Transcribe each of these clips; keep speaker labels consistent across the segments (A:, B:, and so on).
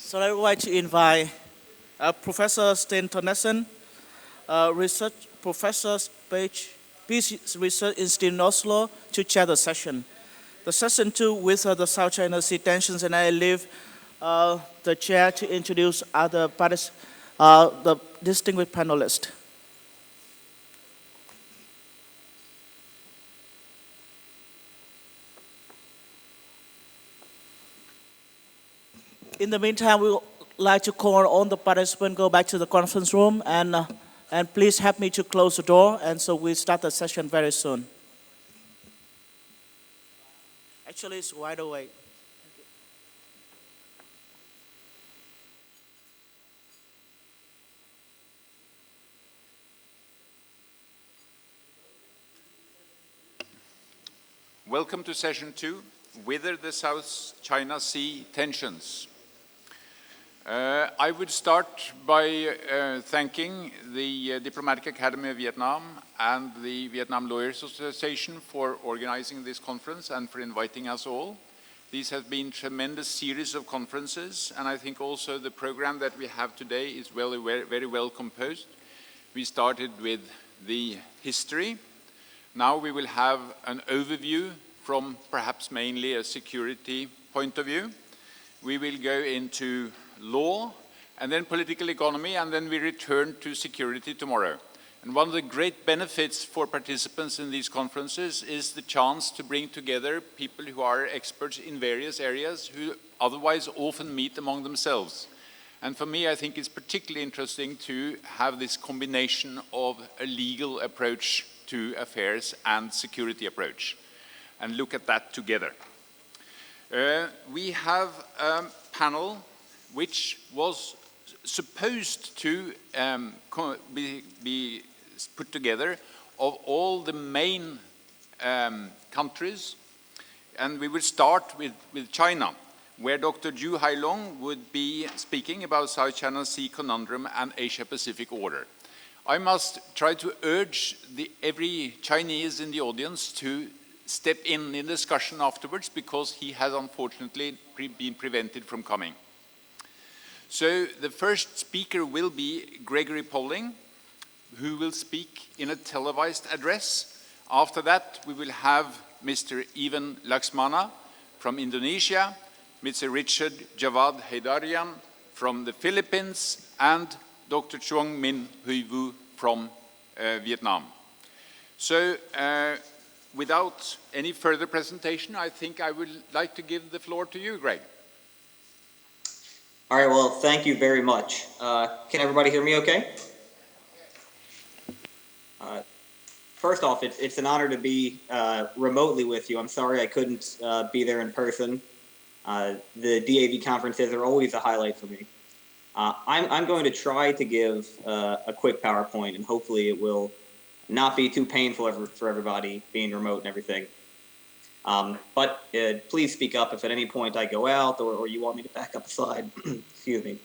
A: So I would like to invite Professor Stein Tønnesson, research professor, Peace Research Institute in Oslo, to chair the session. The session 2 with the South China Sea tensions, and I leave the chair to introduce other the distinguished panelists. In the meantime, we would like to call on the participants go back to the conference room and please help me to close the door, and so we start the session very soon. Actually, it's wide awake.
B: Welcome to session 2, Wither the South China Sea Tensions. I would start by thanking the Diplomatic Academy of Vietnam and the Vietnam Lawyers Association for organizing this conference and for inviting us all. These have been a tremendous series of conferences, and I think also the program that we have today is very well composed. We started with the history. Now we will have an overview from perhaps mainly a security point of view. We will go into law, and then political economy, and then we return to security tomorrow. And one of the great benefits for participants in these conferences is the chance to bring together people who are experts in various areas who otherwise often meet among themselves. And for me, I think it's particularly interesting to have this combination of a legal approach to affairs and security approach, and look at that together. We have a panel which was supposed to be put together of all the main countries, and we will start with China, where Dr. Zhu Hailong would be speaking about South China Sea conundrum and Asia-Pacific order. I must try to urge every Chinese in the audience to step in the discussion afterwards, because he has unfortunately been prevented from coming. So the first speaker will be Gregory, who will speak in a televised address. After that, we will have Mr. Ivan Laxmana from Indonesia, Mr. Richard Javad Haidarian from the Philippines, and Dr. Chuang Min Huy Vu from Vietnam. So without any further presentation, I think I would like to give the floor to you, Greg.
C: All right, well, thank you very much. Can everybody hear me okay? First off, it's an honor to be remotely with you. I'm sorry I couldn't be there in person. The DAV conferences are always a highlight for me. I'm going to try to give a quick PowerPoint, and hopefully it will not be too painful for everybody being remote and everything. But please speak up if at any point I go out or you want me to back up a slide. Excuse me.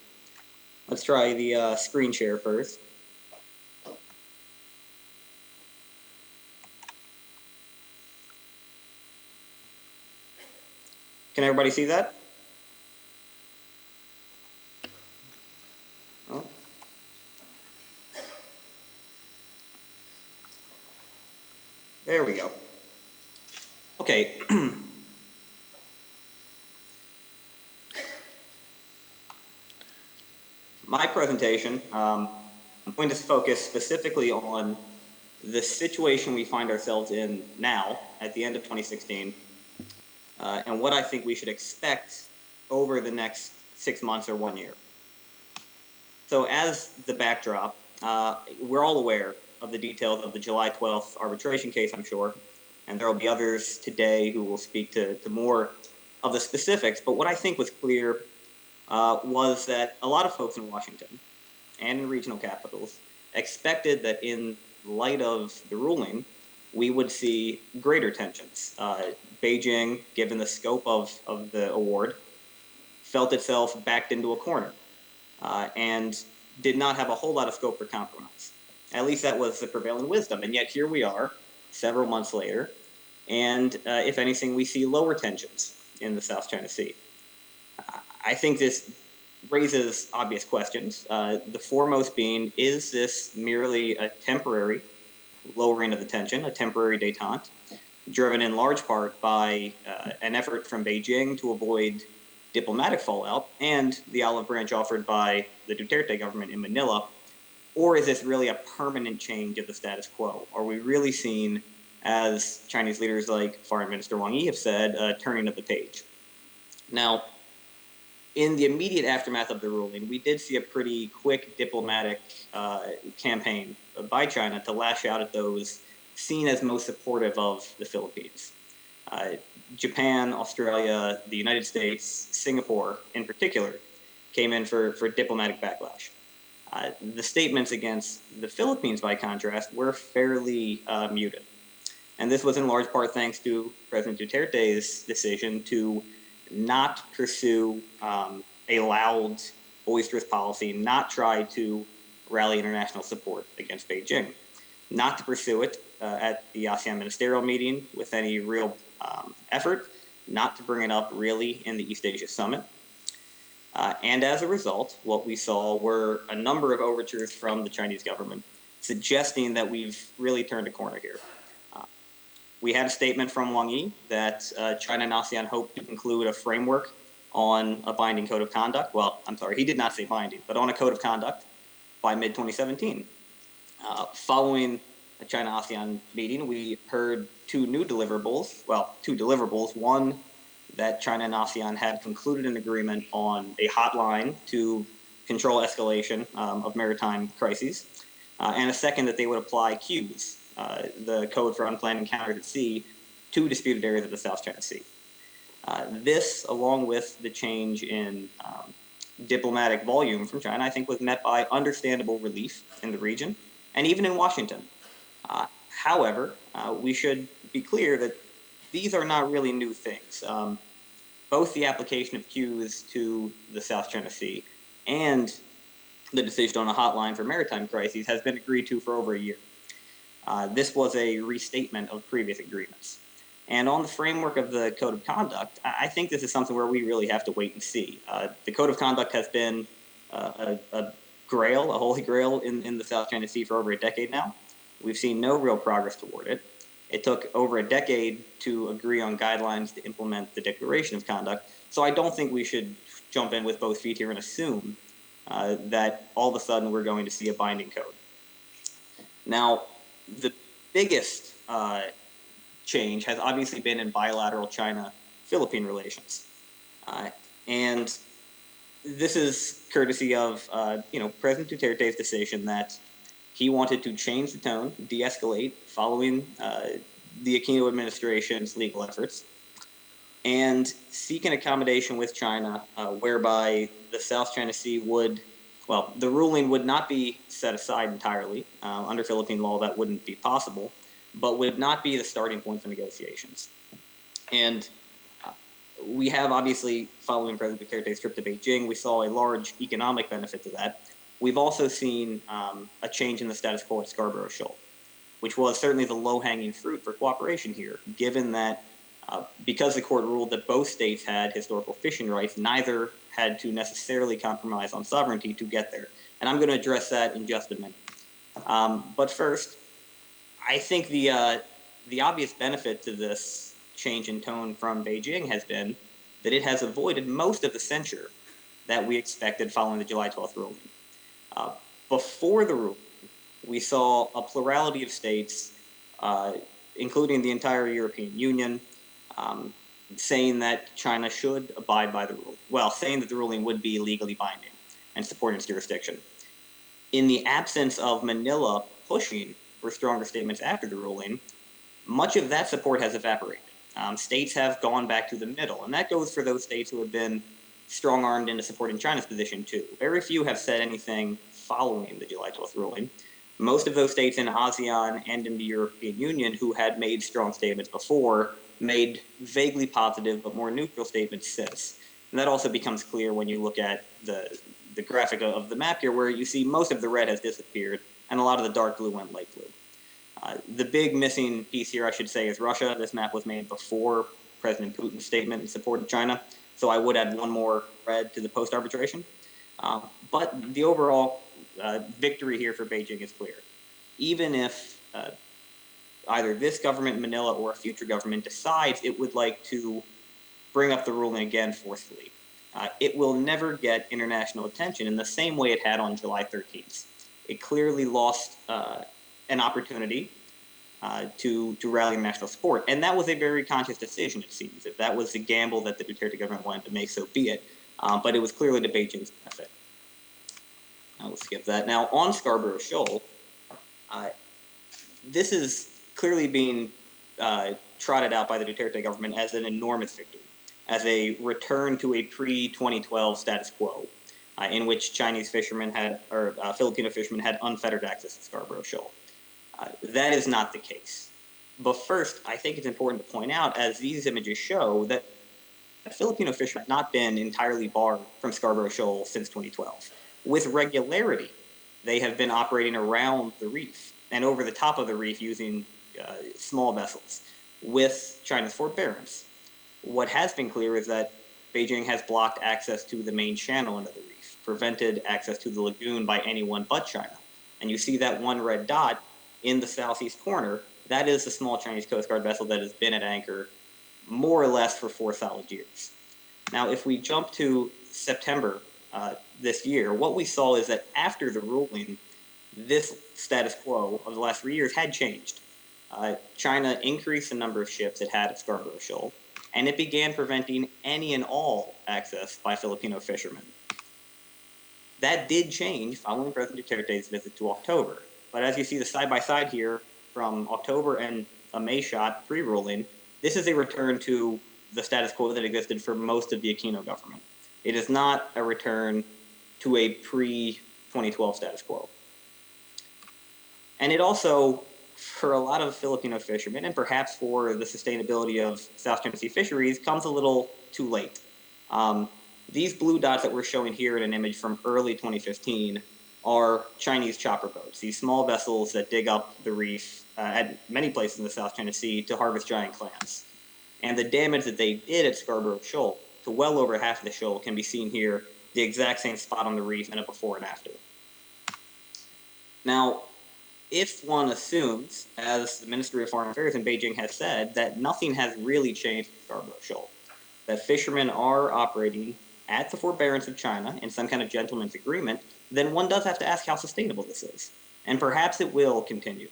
C: Let's try the screen share first. Can everybody see that? Oh. There we go. Okay. My presentation, I'm going to focus specifically on the situation we find ourselves in now at the end of 2016, and what I think we should expect over the next 6 months or 1 year. So as the backdrop, we're all aware of the details of the July 12th arbitration case, I'm sure, and there will be others today who will speak to more of the specifics. But what I think was clear was that a lot of folks in Washington and in regional capitals expected that in light of the ruling, we would see greater tensions. Beijing, given the scope of the award, felt itself backed into a corner and did not have a whole lot of scope for compromise. At least that was the prevailing wisdom. And yet here we are, several months later, and if anything, we see lower tensions in the South China Sea. I think this raises obvious questions. The foremost being, is this merely a temporary lowering of the tension, a temporary détente, driven in large part by an effort from Beijing to avoid diplomatic fallout and the olive branch offered by the Duterte government in Manila? Or is this really a permanent change of the status quo? Are we really seeing, as Chinese leaders like Foreign Minister Wang Yi have said, a turning of the page? Now, in the immediate aftermath of the ruling, we did see a pretty quick diplomatic campaign by China to lash out at those seen as most supportive of the Philippines. Japan, Australia, the United States, Singapore in particular, came in for diplomatic backlash. The statements against the Philippines, by contrast, were fairly muted. And this was in large part thanks to President Duterte's decision to not pursue a loud, boisterous policy, not try to rally international support against Beijing, not to pursue it at the ASEAN ministerial meeting with any real effort, not to bring it up really in the East Asia Summit. And as a result, what we saw were a number of overtures from the Chinese government suggesting that we've really turned a corner here. We had a statement from Wang Yi that China and ASEAN hope to conclude a framework on a binding code of conduct. Well, I'm sorry, he did not say binding, but on a code of conduct by mid-2017. Following a China-ASEAN meeting, we heard two deliverables. One, that China and ASEAN had concluded an agreement on a hotline to control escalation of maritime crises, and a second, that they would apply CUES, the Code for Unplanned Encounters at Sea, to disputed areas of the South China Sea. This, along with the change in diplomatic volume from China, I think was met by understandable relief in the region and even in Washington. However, we should be clear that these are not really new things. Both the application of CUES to the South China Sea and the decision on a hotline for maritime crises has been agreed to for over a year. This was a restatement of previous agreements. And on the framework of the Code of Conduct, I think this is something where we really have to wait and see. The Code of Conduct has been a grail, a holy grail in the South China Sea for over a decade now. We've seen no real progress toward it. It took over a decade to agree on guidelines to implement the Declaration of Conduct. So I don't think we should jump in with both feet here and assume that all of a sudden we're going to see a binding code. Now, the biggest change has obviously been in bilateral China-Philippine relations. And this is courtesy of President Duterte's decision that he wanted to change the tone, de-escalate, following the Aquino administration's legal efforts, and seek an accommodation with China whereby the South China Sea the ruling would not be set aside entirely. Under Philippine law, that wouldn't be possible, but would not be the starting point for negotiations. And we have, obviously, following President Duterte's trip to Beijing, we saw a large economic benefit to that. We've also seen a change in the status quo at Scarborough Shoal, which was certainly the low-hanging fruit for cooperation here, given that because the court ruled that both states had historical fishing rights, neither had to necessarily compromise on sovereignty to get there. And I'm going to address that in just a minute. But first, I think the obvious benefit to this change in tone from Beijing has been that it has avoided most of the censure that we expected following the July 12th ruling. Before the ruling, we saw a plurality of states, including the entire European Union, saying that China should abide by the rule. Well, saying that the ruling would be legally binding and support its jurisdiction. In the absence of Manila pushing for stronger statements after the ruling, much of that support has evaporated. States have gone back to the middle, and that goes for those states who have been strong-armed into supporting China's position too. Very few have said anything following the July 12th ruling. Most of those states in ASEAN and in the European Union who had made strong statements before made vaguely positive but more neutral statements since. And that also becomes clear when you look at the graphic of the map here, where you see most of the red has disappeared and a lot of the dark blue went light blue. The big missing piece here, I should say, is Russia. This map was made before President Putin's statement in support of China, so I would add one more red to the post-arbitration. But the overall victory here for Beijing is clear. Even if either this government in Manila or a future government decides it would like to bring up the ruling again forcefully, it will never get international attention in the same way it had on July 13th. It clearly lost an opportunity to rally national support. And that was a very conscious decision, it seems. If that was the gamble that the Duterte government wanted to make, so be it. But it was clearly to Beijing's benefit. We'll skip that. Now, on Scarborough Shoal, this is clearly being trotted out by the Duterte government as an enormous victory, as a return to a pre-2012 status quo, in which Chinese fishermen had, or Filipino fishermen had unfettered access to Scarborough Shoal. That is not the case. But first, I think it's important to point out, as these images show, that Filipino fishermen have not been entirely barred from Scarborough Shoal since 2012. With regularity, they have been operating around the reef and over the top of the reef using small vessels with China's forbearance. What has been clear is that Beijing has blocked access to the main channel into the reef, prevented access to the lagoon by anyone but China. And you see that one red dot in the southeast corner. That is the small Chinese Coast Guard vessel that has been at anchor more or less for 4 solid years. Now, if we jump to September this year, what we saw is that after the ruling, this status quo of the last 3 years had changed. China increased the number of ships it had at Scarborough Shoal, and it began preventing any and all access by Filipino fishermen. That did change following President Duterte's visit to October. But as you see the side-by-side here from October and a May shot pre-ruling, this is a return to the status quo that existed for most of the Aquino government. It is not a return to a pre-2012 status quo. And it also, for a lot of Filipino fishermen, and perhaps for the sustainability of South China Sea fisheries, comes a little too late. These blue dots that we're showing here in an image from early 2015 are Chinese chopper boats, these small vessels that dig up the reef at many places in the South China Sea to harvest giant clams. And the damage that they did at Scarborough Shoal to well over half of the shoal can be seen here, the exact same spot on the reef and a before and after. Now, if one assumes, as the Ministry of Foreign Affairs in Beijing has said, that nothing has really changed at Scarborough Shoal, that fishermen are operating at the forbearance of China in some kind of gentleman's agreement, then one does have to ask how sustainable this is. And perhaps it will continue.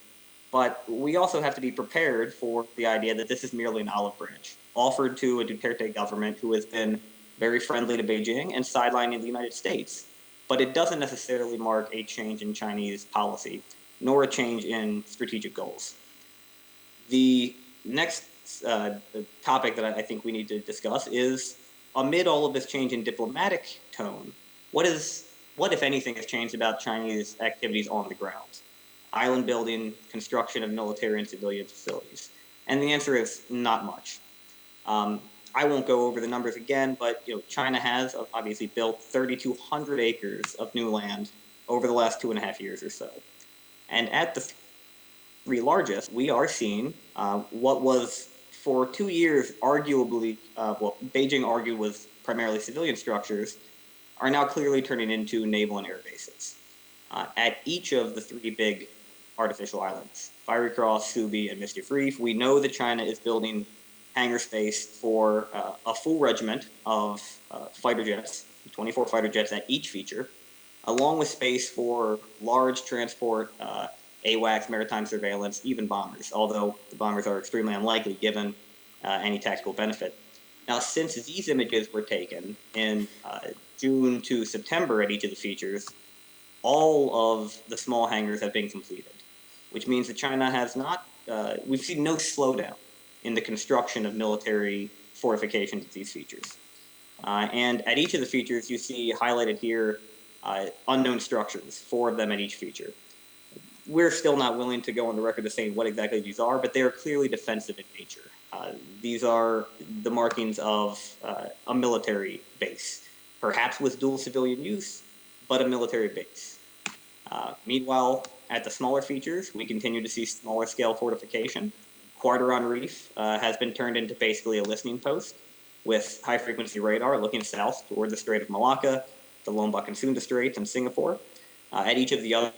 C: But we also have to be prepared for the idea that this is merely an olive branch offered to a Duterte government who has been very friendly to Beijing and sidelining the United States. But it doesn't necessarily mark a change in Chinese policy, nor a change in strategic goals. The next topic that I think we need to discuss is, amid all of this change in diplomatic tone, what, if anything, has changed about Chinese activities on the ground? Island building, construction of military and civilian facilities. And the answer is not much. I won't go over the numbers again, but China has obviously built 3,200 acres of new land over the last 2.5 years or so. And at the three largest, we are seeing what was for 2 years arguably, Beijing argued was primarily civilian structures, are now clearly turning into naval and air bases. At each of the 3 big artificial islands, Fiery Cross, Subi, and Mischief Reef, we know that China is building hangar space for a full regiment of fighter jets, 24 fighter jets at each feature, along with space for large transport, AWACS, maritime surveillance, even bombers, although the bombers are extremely unlikely given any tactical benefit. Now, since these images were taken in June to September at each of the features, all of the small hangars have been completed, which means that China has not, we've seen no slowdown in the construction of military fortifications at these features. And at each of the features, you see highlighted here unknown structures, 4 of them at each feature. We're still not willing to go on the record to say what exactly these are, but they are clearly defensive in nature. These are the markings of a military base, perhaps with dual civilian use, but a military base. Meanwhile, at the smaller features, we continue to see smaller scale fortification. Quarteron Reef has been turned into basically a listening post with high frequency radar looking south toward the Strait of Malacca. the Lombok and Sunda Straits and Singapore. At each of the others,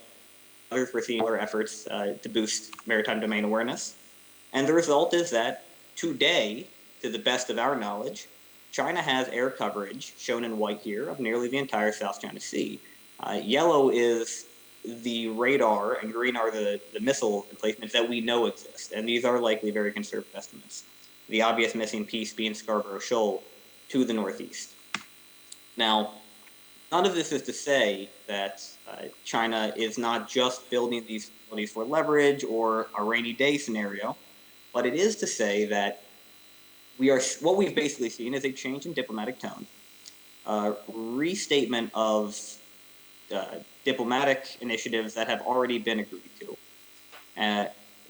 C: we're seeing other efforts to boost maritime domain awareness. And the result is that today, to the best of our knowledge, China has air coverage, shown in white here, of nearly the entire South China Sea. Yellow is the radar, and green are the missile emplacements that we know exist, and these are likely very conservative estimates. The obvious missing piece being Scarborough Shoal to the northeast. Now, none of this is to say that China is not just building these facilities for leverage or a rainy day scenario, but it is to say that what we've basically seen is a change in diplomatic tone, restatement of diplomatic initiatives that have already been agreed to,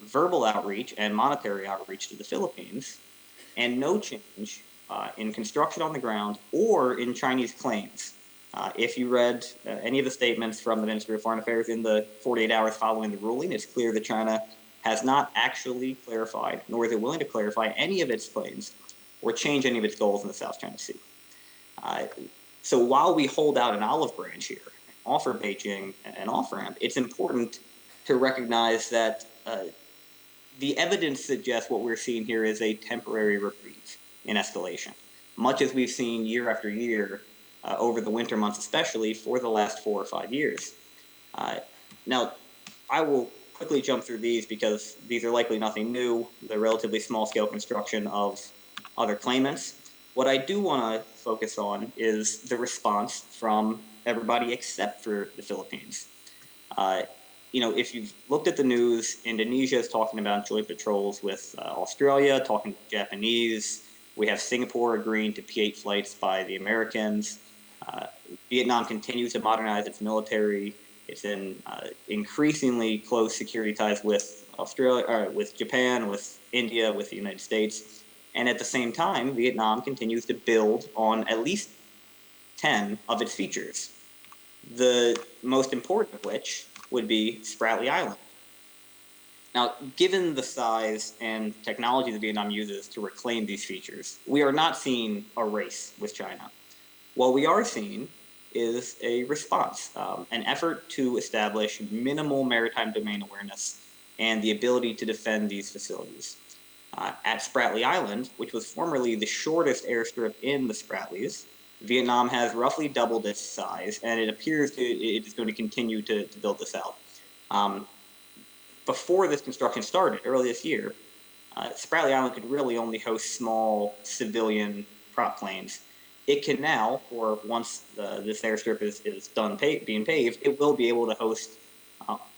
C: verbal outreach and monetary outreach to the Philippines, and no change in construction on the ground or in Chinese claims. If you read any of the statements from the Ministry of Foreign Affairs in the 48 hours following the ruling, it's clear that China has not actually clarified, nor is it willing to clarify any of its claims or change any of its goals in the South China Sea. So while we hold out an olive branch here, offer Beijing an off-ramp, it's important to recognize that the evidence suggests what we're seeing here is a temporary reprieve in escalation, much as we've seen year after year over the winter months, especially for the last 4 or 5 years. Now, I will quickly jump through these because these are likely nothing new. They're relatively small-scale construction of other claimants. What I do want to focus on is the response from everybody except for the Philippines. If you've looked at the news, Indonesia is talking about joint patrols with Australia, talking to the Japanese. We have Singapore agreeing to P-8 flights by the Americans. Vietnam continues to modernize its military. It's in increasingly close security ties with Australia, with Japan, with India, with the United States. And at the same time, Vietnam continues to build on at least 10 of its features. The most important of which would be Spratly Island. Now, given the size and technology that Vietnam uses to reclaim these features, we are not seeing a race with China. What we are seeing is a response, an effort to establish minimal maritime domain awareness and the ability to defend these facilities. At Spratly Island, which was formerly the shortest airstrip in the Spratlys, Vietnam has roughly doubled its size, and it appears it is going to continue to build this out. Before this construction started, early this year, Spratly Island could really only host small civilian prop planes. It can now, or once this airstrip is done being paved, it will be able to host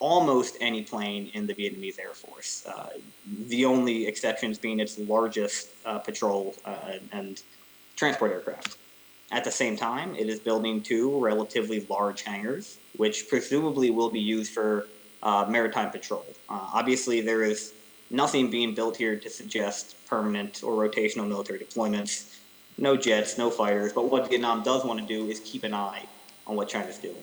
C: almost any plane in the Vietnamese Air Force. The only exceptions being its largest patrol and transport aircraft. At the same time, it is building 2 relatively large hangars, which presumably will be used for maritime patrol. Obviously, there is nothing being built here to suggest permanent or rotational military deployments. No jets, no fighters, but what Vietnam does want to do is keep an eye on what China's doing.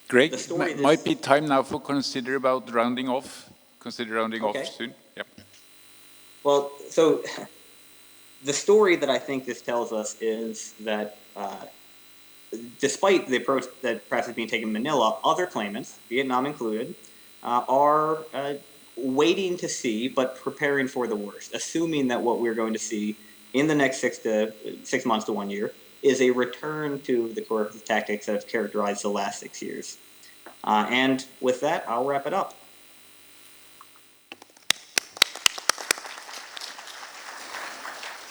B: Greg, might be time now for consider rounding off soon. Yep.
C: Well, so the story that I think this tells us is that despite the approach that perhaps is being taken in Manila, other claimants, Vietnam included, are waiting to see but preparing for the worst, assuming that what we're going to see in the next 6 months to 1 year is a return to the core tactics that have characterized the last 6 years. And with that, I'll wrap it up.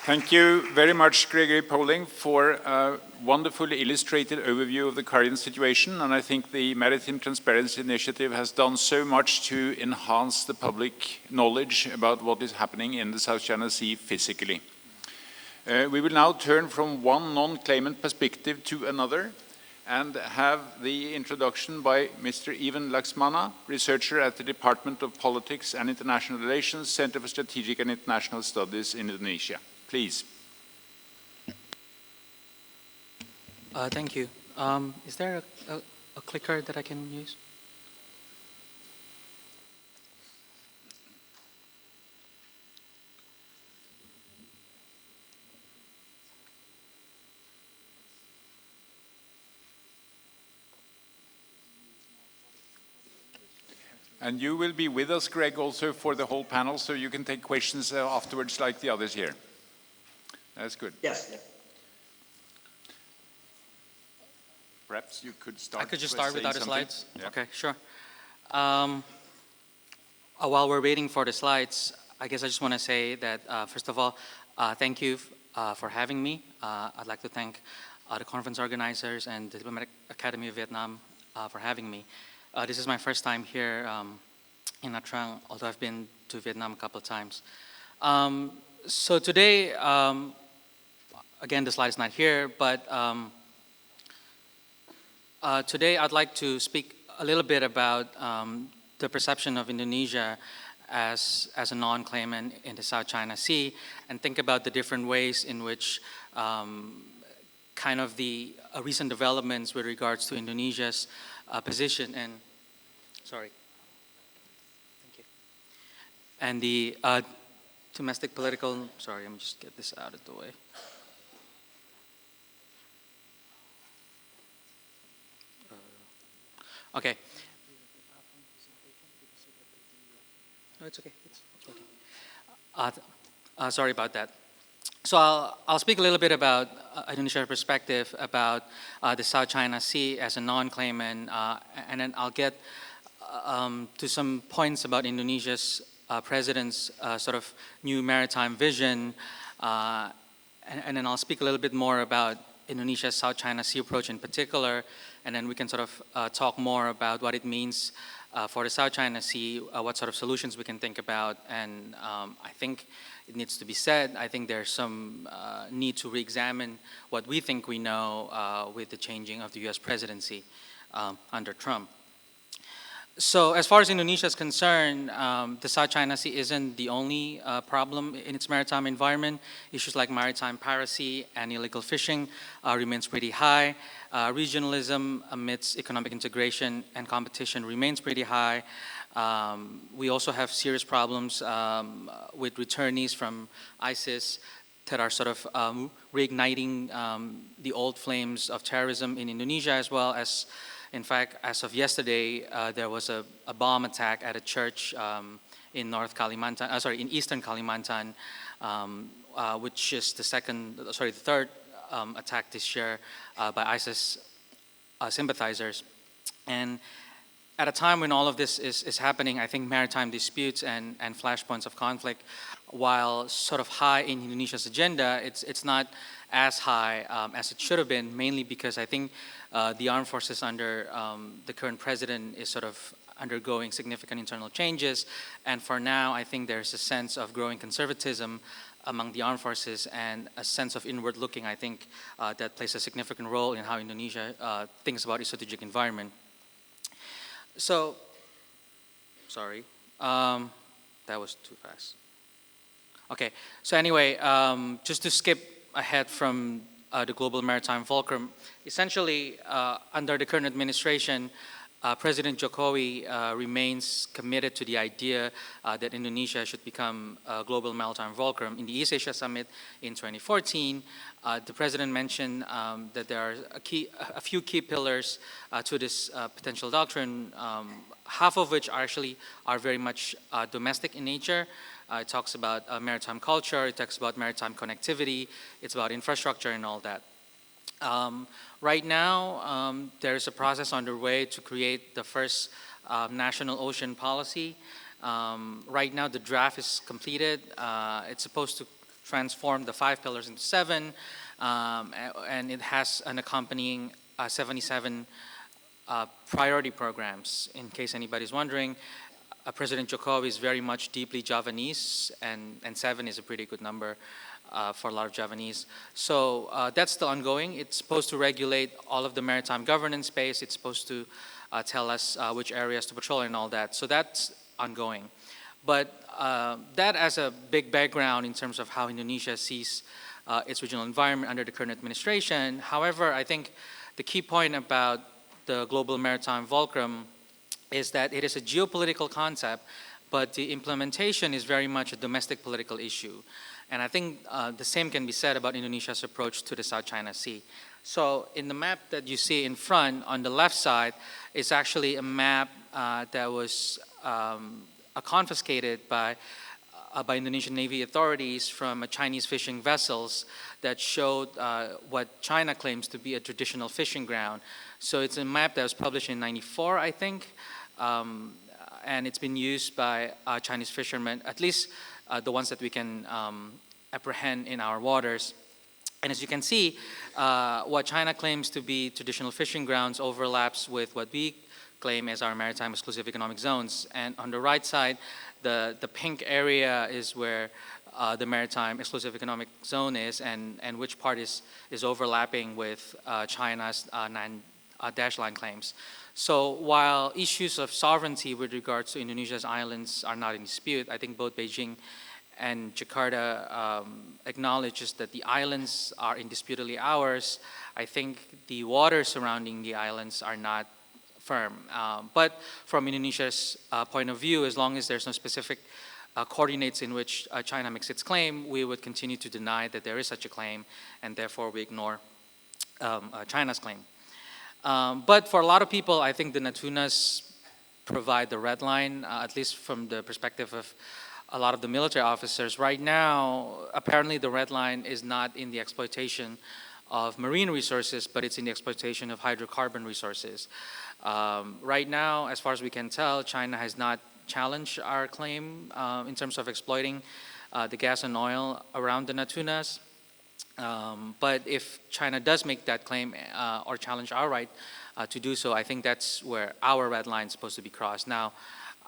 B: Thank you very much, Gregory Poling, for a wonderfully illustrated overview of the current situation. And I think the Maritime Transparency Initiative has done so much to enhance the public knowledge about what is happening in the South China Sea physically. We will now turn from one non-claimant perspective to another and have the introduction by Mr. Ivan Laxmana, researcher at the Department of Politics and International Relations, Center for Strategic and International Studies in Indonesia. Please.
D: Thank you. Is there a clicker that I can use?
B: And you will be with us, Greg, also for the whole panel, so you can take questions afterwards like the others here. That's good.
C: Yes. Yes.
B: Perhaps you could start.
D: I could just start without the
B: something.
D: slides?
B: Yeah.
D: Okay, sure. While we're waiting for the slides, I guess I just want to say that, first of all, thank you for having me. I'd like to thank the conference organizers and the Diplomatic Academy of Vietnam for having me. This is my first time here in Nha Trang, although I've been to Vietnam a couple of times. So today, again, the slide is not here, but today I'd like to speak a little bit about the perception of Indonesia as a non-claimant in the South China Sea, and think about the different ways in which kind of the recent developments with regards to Indonesia's position and, sorry, thank you, and the domestic political, sorry, let me just get this out of the way. Okay. No, it's okay. It's okay. Sorry about that. So I'll speak a little bit about Indonesia's perspective about the South China Sea as a non-claimant, and then I'll get to some points about Indonesia's president's sort of new maritime vision, and then I'll speak a little bit more about Indonesia's South China Sea approach in particular, and then we can sort of talk more about what it means for the South China Sea, what sort of solutions we can think about, and I think it needs to be said, I think there's some need to re-examine what we think we know with the changing of the US presidency under Trump. So as far as Indonesia is concerned, the South China Sea isn't the only problem in its maritime environment. Issues like maritime piracy and illegal fishing remains pretty high. Regionalism amidst economic integration and competition remains pretty high. We also have serious problems with returnees from ISIS that are sort of reigniting the old flames of terrorism in Indonesia, as well as, in fact, as of yesterday, there was a bomb attack at a church in in Eastern Kalimantan, which is the third attack this year by ISIS sympathizers. And at a time when all of this is happening, I think maritime disputes and flashpoints of conflict, while sort of high in Indonesia's agenda, it's not as high as it should have been, mainly because I think the armed forces under the current president is sort of undergoing significant internal changes. And for now, I think there's a sense of growing conservatism among the armed forces and a sense of inward looking, I think, that plays a significant role in how Indonesia thinks about its strategic environment. So, sorry, that was too fast. Okay, so anyway, just to skip ahead from the global maritime fulcrum, essentially under the current administration, President Jokowi remains committed to the idea that Indonesia should become a global maritime fulcrum. In the East Asia Summit in 2014, the president mentioned that there are a few key pillars to this potential doctrine, half of which are very much domestic in nature. It talks about maritime culture, it talks about maritime connectivity, it's about infrastructure and all that. Right now, there's a process underway to create the first national ocean policy. Right now, the draft is completed. It's supposed to transform the 5 pillars into 7, and it has an accompanying 77 priority programs. In case anybody's wondering, President Jokowi is very much deeply Javanese, and 7 is a pretty good number for a lot of Javanese. So that's still ongoing. It's supposed to regulate all of the maritime governance space. It's supposed to tell us which areas to patrol and all that. So that's ongoing. But that as a big background in terms of how Indonesia sees its regional environment under the current administration. However, I think the key point about the global maritime fulcrum is that it is a geopolitical concept, but the implementation is very much a domestic political issue. And I think the same can be said about Indonesia's approach to the South China Sea. So in the map that you see in front, on the left side, is actually a map that was confiscated by Indonesian Navy authorities from Chinese fishing vessels that showed what China claims to be a traditional fishing ground. So it's a map that was published in '94, I think, and it's been used by Chinese fishermen, at least the ones that we can apprehend in our waters. And as you can see, what China claims to be traditional fishing grounds overlaps with what we claim as our maritime exclusive economic zones. And on the right side, the pink area is where the maritime exclusive economic zone is, and which part is overlapping with China's dash line claims. So while issues of sovereignty with regards to Indonesia's islands are not in dispute, I think both Beijing and Jakarta acknowledges that the islands are indisputably ours. I think the waters surrounding the islands are not firm. But from Indonesia's point of view, as long as there's no specific coordinates in which China makes its claim, we would continue to deny that there is such a claim, and therefore we ignore China's claim. But for a lot of people, I think the Natunas provide the red line, at least from the perspective of a lot of the military officers. Right now, apparently the red line is not in the exploitation of marine resources, but it's in the exploitation of hydrocarbon resources. Right now, as far as we can tell, China has not challenged our claim in terms of exploiting the gas and oil around the Natunas. But if China does make that claim or challenge our right to do so, I think that's where our red line is supposed to be crossed. Now,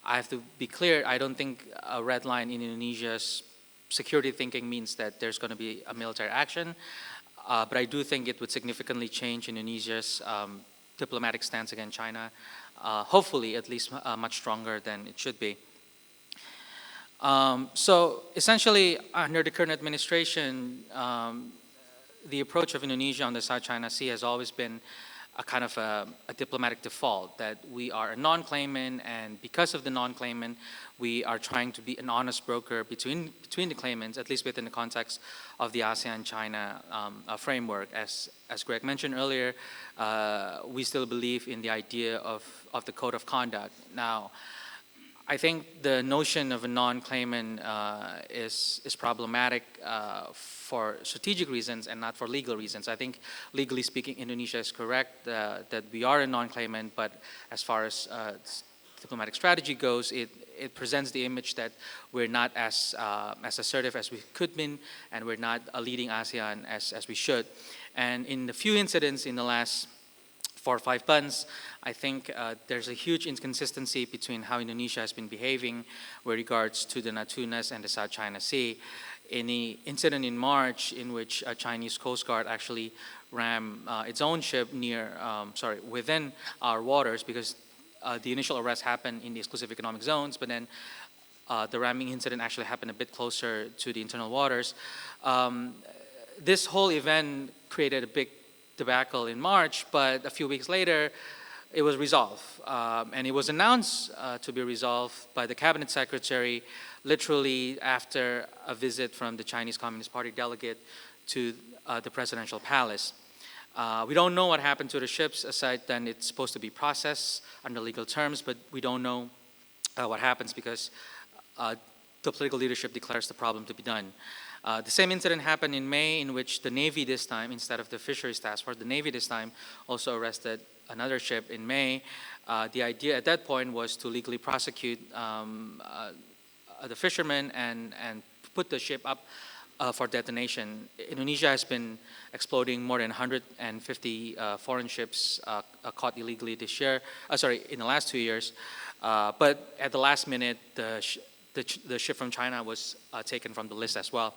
D: I have to be clear, I don't think a red line in Indonesia's security thinking means that there's going to be a military action, but I do think it would significantly change Indonesia's diplomatic stance against China, hopefully at least much stronger than it should be. So essentially, under the current administration, the approach of Indonesia on the South China Sea has always been a kind of a diplomatic default, that we are a non-claimant, and because of the non-claimant, we are trying to be an honest broker between the claimants, at least within the context of the ASEAN-China framework. As Greg mentioned earlier, we still believe in the idea of the code of conduct. Now, I think the notion of a non-claimant is problematic for strategic reasons and not for legal reasons. I think legally speaking, Indonesia is correct that we are a non-claimant, but as far as diplomatic strategy goes, it presents the image that we're not as assertive as we could be, and we're not leading ASEAN as we should. And in the few incidents in the last 4 or 5 months, I think there's a huge inconsistency between how Indonesia has been behaving with regards to the Natunas and the South China Sea. In the incident in March in which a Chinese Coast Guard actually rammed its own ship within our waters, because the initial arrest happened in the exclusive economic zones, but then the ramming incident actually happened a bit closer to the internal waters. This whole event created a big debacle in March, but a few weeks later, it was resolved. And it was announced to be resolved by the cabinet secretary literally after a visit from the Chinese Communist Party delegate to the presidential palace. We don't know what happened to the ships, aside than it's supposed to be processed under legal terms, but we don't know what happens because the political leadership declares the problem to be done. The same incident happened in May, in which the Navy this time, instead of the Fisheries Task Force, the Navy this time also arrested another ship in May. The idea at that point was to legally prosecute the fishermen and put the ship up for detonation. Indonesia has been exploding more than 150 foreign ships caught illegally this year, in the last 2 years. But at the last minute, the ship from China was taken from the list as well.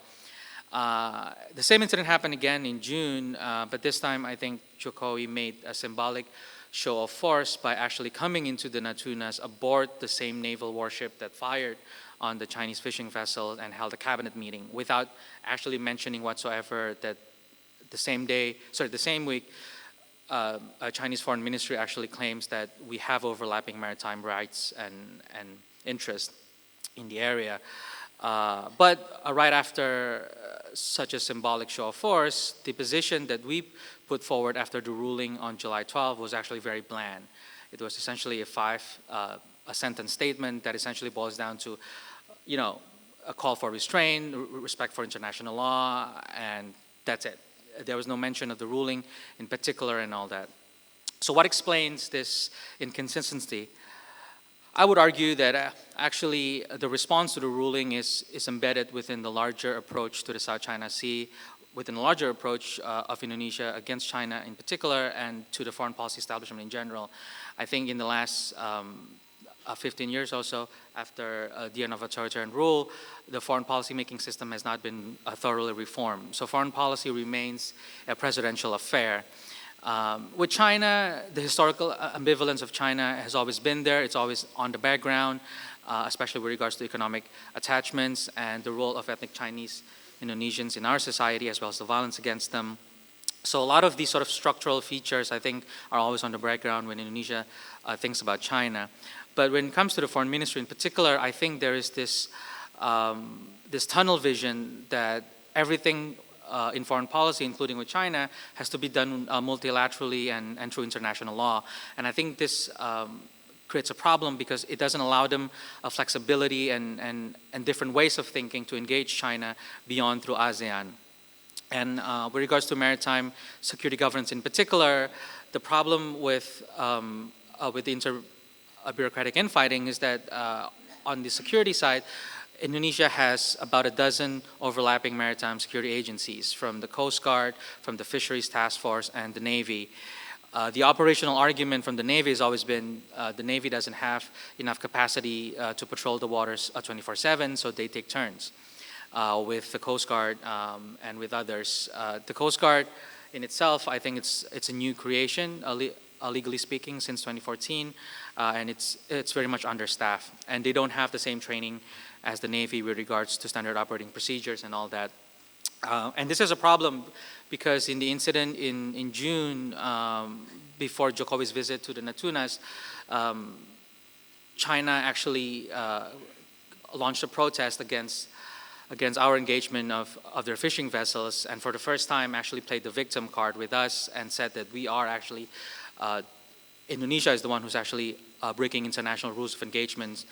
D: The same incident happened again in June, but this time I think Jokowi made a symbolic show of force by actually coming into the Natunas aboard the same naval warship that fired on the Chinese fishing vessel and held a cabinet meeting without actually mentioning whatsoever that the same week, a Chinese foreign ministry actually claims that we have overlapping maritime rights and interests in the area. But right after such a symbolic show of force, the position that we put forward after the ruling on July 12 was actually very bland. It was essentially a sentence statement that essentially boils down to, a call for restraint, respect for international law, and that's it. There was no mention of the ruling in particular and all that. So what explains this inconsistency? I would argue that actually the response to the ruling is embedded within the larger approach to the South China Sea, within the larger approach of Indonesia against China in particular and to the foreign policy establishment in general. I think in the last 15 years or so, after the end of authoritarian rule, the foreign policy making system has not been thoroughly reformed. So foreign policy remains a presidential affair. With China, the historical ambivalence of China has always been there. It's always on the background, especially with regards to economic attachments and the role of ethnic Chinese Indonesians in our society, as well as the violence against them. So a lot of these sort of structural features, I think, are always on the background when Indonesia thinks about China. But when it comes to the foreign ministry in particular, I think there is this tunnel vision that everything in foreign policy, including with China, has to be done multilaterally and through international law. And I think this creates a problem because it doesn't allow them a flexibility and different ways of thinking to engage China beyond through ASEAN. And with regards to maritime security governance in particular, the problem with the inter-bureaucratic infighting is that on the security side, Indonesia has about a dozen overlapping maritime security agencies, from the Coast Guard, from the Fisheries Task Force, and the Navy. The operational argument from the Navy has always been the Navy doesn't have enough capacity to patrol the waters 24/7, so they take turns with the Coast Guard and with others. The Coast Guard in itself, I think it's a new creation, legally speaking, since 2014, and it's very much understaffed, and they don't have the same training as the Navy with regards to standard operating procedures and all that. And this is a problem because in the incident in June, before Jokowi's visit to the Natunas, China actually launched a protest against our engagement of their fishing vessels, and for the first time actually played the victim card with us and said that we are actually, Indonesia is the one who's actually breaking international rules of engagements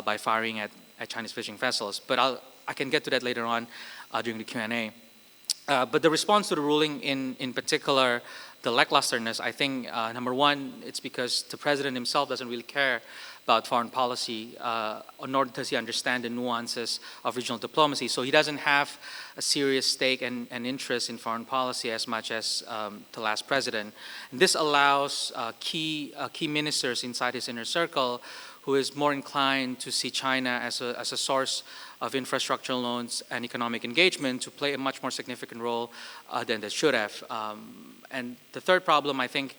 D: by firing at Chinese fishing vessels. But I can get to that later on during the Q&A. But the response to the ruling in particular, the lacklusterness, I think, number one, it's because the president himself doesn't really care about foreign policy, nor does he understand the nuances of regional diplomacy. So he doesn't have a serious stake and interest in foreign policy as much as the last president. And this allows key ministers inside his inner circle who is more inclined to see China as a source of infrastructural loans and economic engagement to play a much more significant role than they should have. And the third problem, I think,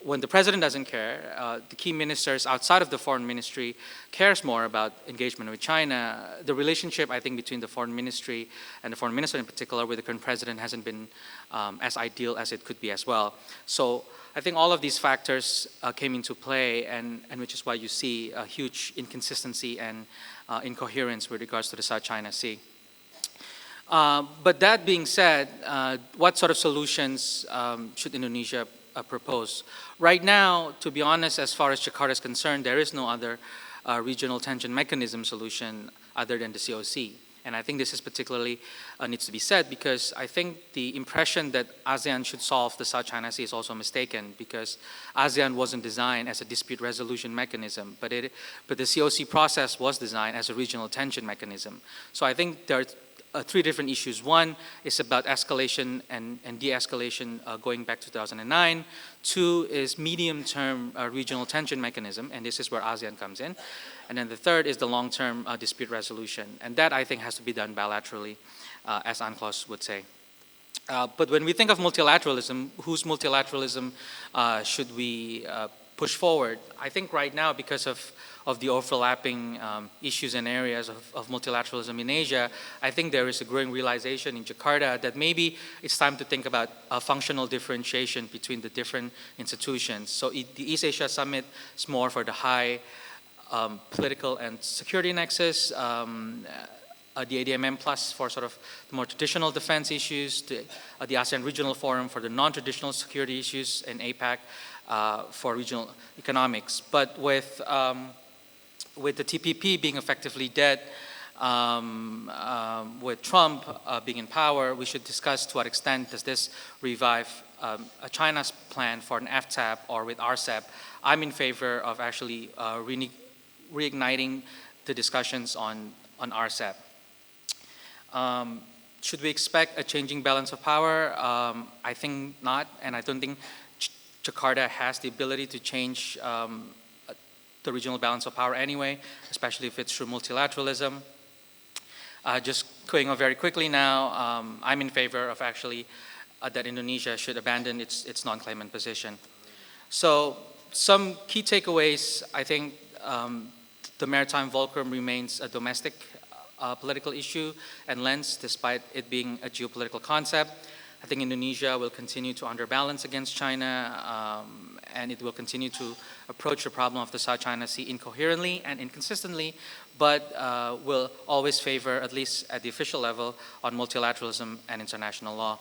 D: when the president doesn't care, the key ministers outside of the foreign ministry cares more about engagement with China. The relationship, I think, between the foreign ministry and the foreign minister in particular with the current president hasn't been as ideal as it could be as well. So I think all of these factors came into play, and which is why you see a huge inconsistency and incoherence with regards to the South China Sea. But that being said, what sort of solutions should Indonesia propose? Right now, to be honest, as far as Jakarta is concerned, there is no other regional tension mechanism solution other than the COC. And I think this is particularly needs to be said because I think the impression that ASEAN should solve the South China Sea is also mistaken because ASEAN wasn't designed as a dispute resolution mechanism, but the COC process was designed as a regional tension mechanism. So I think there are three different issues. One is about escalation and de-escalation going back to 2009. Two is medium-term regional tension mechanism, and this is where ASEAN comes in. And then the third is the long-term dispute resolution. And that, I think, has to be done bilaterally, as UNCLOS would say. But when we think of multilateralism, whose multilateralism should we push forward? I think right now, because of the overlapping issues and areas of multilateralism in Asia, I think there is a growing realization in Jakarta that maybe it's time to think about a functional differentiation between the different institutions. So the East Asia Summit is more for the high political and security nexus. the ADMM Plus for sort of the more traditional defense issues, the ASEAN Regional Forum for the non-traditional security issues, and APAC for regional economics. But with the TPP being effectively dead, with Trump being in power, we should discuss to what extent does this revive China's plan for an FTAP or with RCEP. I'm in favor of actually reigniting the discussions on RCEP. Should we expect a changing balance of power? I think not, and I don't think Jakarta has the ability to change the regional balance of power anyway, especially if it's through multilateralism. Just going on very quickly now, I'm in favor of actually that Indonesia should abandon its non-claimant position. So some key takeaways, I think the maritime fulcrum remains a domestic political issue and lens, despite it being a geopolitical concept. I think Indonesia will continue to underbalance against China, and it will continue to approach the problem of the South China Sea incoherently and inconsistently, but will always favor, at least at the official level, on multilateralism and international law.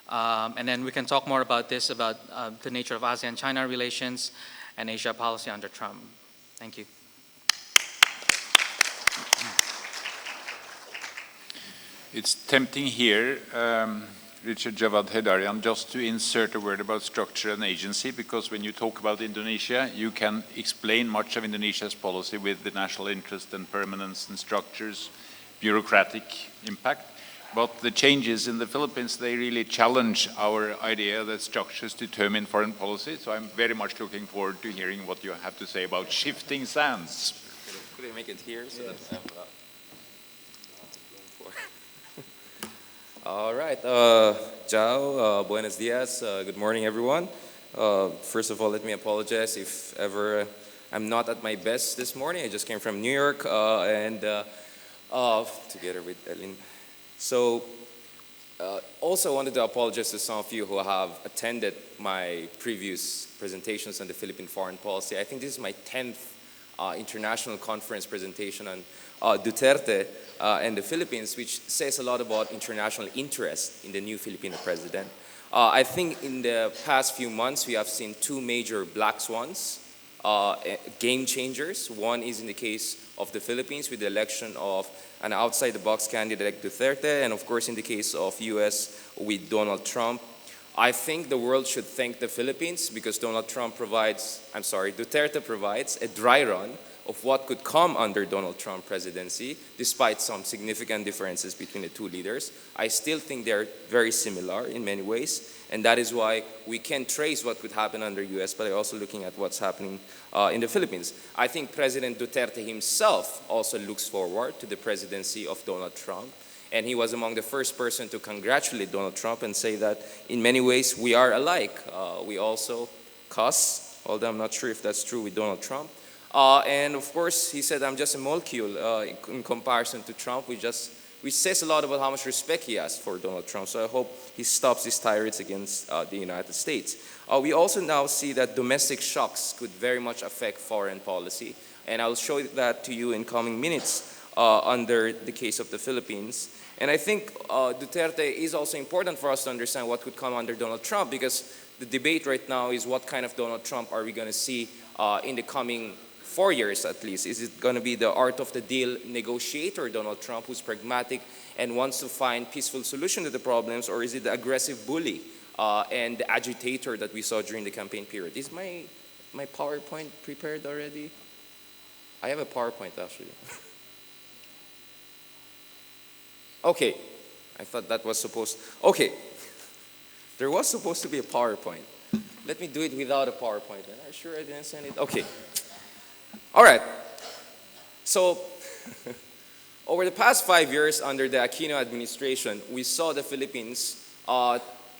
D: And then we can talk more about this, about the nature of ASEAN-China relations and Asia policy under Trump. Thank you.
B: It's tempting here, Richard Javad Hedarian, just to insert a word about structure and agency, because when you talk about Indonesia, you can explain much of Indonesia's policy with the national interest and permanence and structures, bureaucratic impact. But the changes in the Philippines, they really challenge our idea that structures determine foreign policy. So I'm very much looking forward to hearing what you have to say about shifting sands.
E: Could I make it here? So yes. That, all right. Ciao. Buenos dias. Good morning, everyone. First of all, let me apologize if ever I'm not at my best this morning. I just came from New York and together with Ellen. So also wanted to apologize to some of you who have attended my previous presentations on the Philippine foreign policy. I think this is my 10th international conference presentation on Duterte and the Philippines, which says a lot about international interest in the new Filipino president. I think in the past few months, we have seen two major black swans, game changers. One is in the case of the Philippines with the election of an outside-the-box candidate like Duterte, and of course in the case of US with Donald Trump. I think the world should thank the Philippines because Duterte provides a dry run of what could come under Donald Trump presidency, despite some significant differences between the two leaders. I still think they're very similar in many ways, and that is why we can trace what could happen under US, but also looking at what's happening in the Philippines. I think President Duterte himself also looks forward to the presidency of Donald Trump, and he was among the first person to congratulate Donald Trump and say that in many ways we are alike. We also cuss, although I'm not sure if that's true with Donald Trump. And of course, he said, I'm just a molecule in comparison to Trump, which says a lot about how much respect he has for Donald Trump. So I hope he stops his tirades against the United States. We also now see that domestic shocks could very much affect foreign policy. And I'll show that to you in coming minutes under the case of the Philippines. And I think Duterte is also important for us to understand what could come under Donald Trump, because the debate right now is what kind of Donald Trump are we going to see in the coming 4 years at least. Is it going to be the art of the deal negotiator Donald Trump, who's pragmatic and wants to find peaceful solution to the problems, or is it the aggressive bully and the agitator that we saw during the campaign period? Is my PowerPoint prepared already? I have a PowerPoint actually. Okay, I thought that was supposed, okay. There was supposed to be a PowerPoint. Let me do it without a PowerPoint. Are you sure I didn't send it? Okay. All right. So, over the past 5 years under the Aquino administration, we saw the Philippines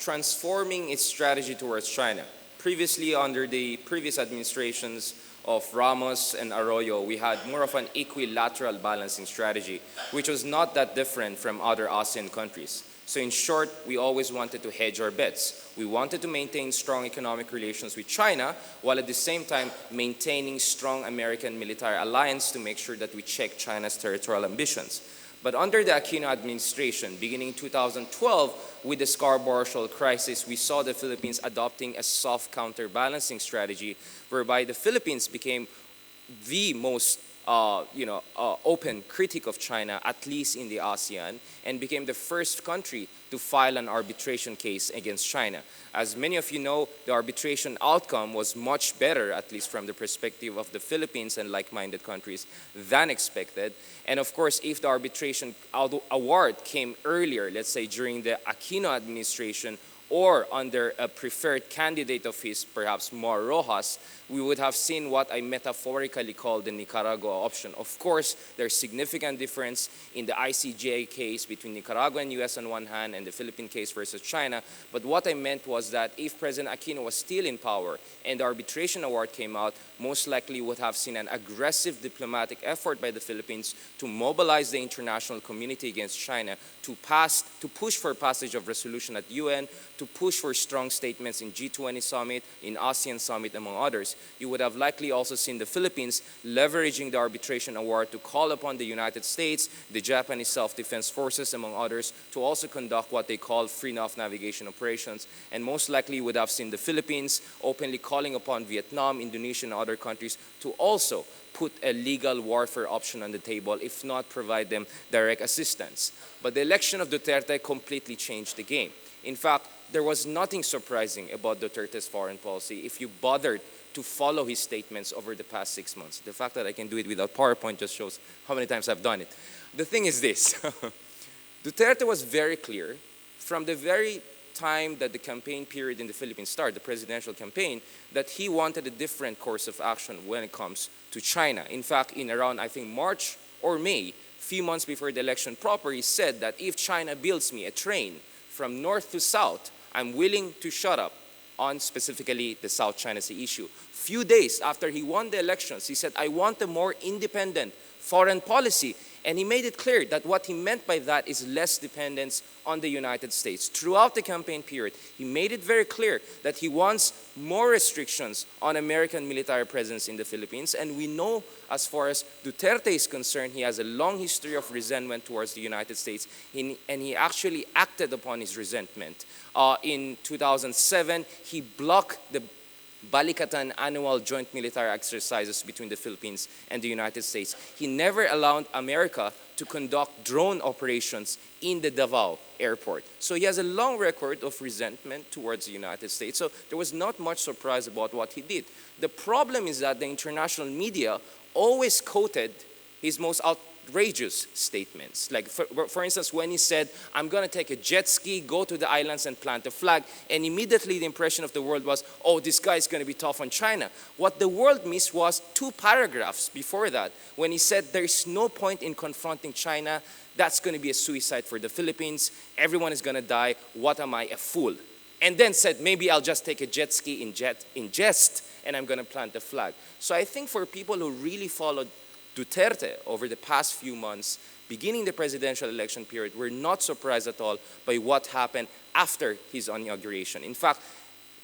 E: transforming its strategy towards China. Previously, under the previous administrations of Ramos and Arroyo, we had more of an equilateral balancing strategy, which was not that different from other ASEAN countries. So in short, we always wanted to hedge our bets. We wanted to maintain strong economic relations with China, while at the same time maintaining strong American military alliance to make sure that we check China's territorial ambitions. But under the Aquino administration, beginning in 2012, with the Scarborough Shoal crisis, we saw the Philippines adopting a soft counterbalancing strategy, whereby the Philippines became the most open critic of China, at least in the ASEAN, and became the first country to file an arbitration case against China. As many of you know, the arbitration outcome was much better, at least from the perspective of the Philippines and like-minded countries, than expected. And of course, if the arbitration award came earlier, let's say during the Aquino administration, or under a preferred candidate of his, perhaps Mar Rojas, we would have seen what I metaphorically call the Nicaragua option. Of course, there's significant difference in the ICJ case between Nicaragua and US on one hand and the Philippine case versus China. But what I meant was that if President Aquino was still in power and the arbitration award came out, most likely would have seen an aggressive diplomatic effort by the Philippines to mobilize the international community against China, to push for passage of resolution at UN, to push for strong statements in G20 summit, in ASEAN summit, among others. You would have likely also seen the Philippines leveraging the arbitration award to call upon the United States, the Japanese self-defense forces, among others, to also conduct what they call free-enough navigation operations. And most likely you would have seen the Philippines openly calling upon Vietnam, Indonesia, and other countries to also put a legal warfare option on the table, if not provide them direct assistance. But the election of Duterte completely changed the game. In fact, there was nothing surprising about Duterte's foreign policy if you bothered to follow his statements over the past 6 months. The fact that I can do it without PowerPoint just shows how many times I've done it. The thing is this, Duterte was very clear from the very time that the campaign period in the Philippines started, the presidential campaign, that he wanted a different course of action when it comes to China. In fact, in around, I think, March or May, few months before the election proper, he said that if China builds me a train from north to south, I'm willing to shut up on specifically the South China Sea issue. Few days after he won the elections, he said, I want a more independent foreign policy. And he made it clear that what he meant by that is less dependence on the United States. Throughout the campaign period, he made it very clear that he wants more restrictions on American military presence in the Philippines. And we know, as far as Duterte is concerned, he has a long history of resentment towards the United States, and he actually acted upon his resentment. In 2007, he blocked the Balikatan annual joint military exercises between the Philippines and the United States. He never allowed America to conduct drone operations in the Davao airport. So he has a long record of resentment towards the United States. So there was not much surprise about what he did. The problem is that the international media always quoted his most outrageous statements. Like, for instance, when he said, I'm going to take a jet ski, go to the islands and plant a flag, and immediately the impression of the world was, oh, this guy is going to be tough on China. What the world missed was 2 paragraphs before that, when he said there's no point in confronting China, that's going to be a suicide for the Philippines, everyone is going to die, what am I, a fool? And then said, maybe I'll just take a jet ski in jest, and I'm going to plant the flag. So I think for people who really followed Duterte over the past few months, beginning the presidential election period, we're not surprised at all by what happened after his inauguration. In fact,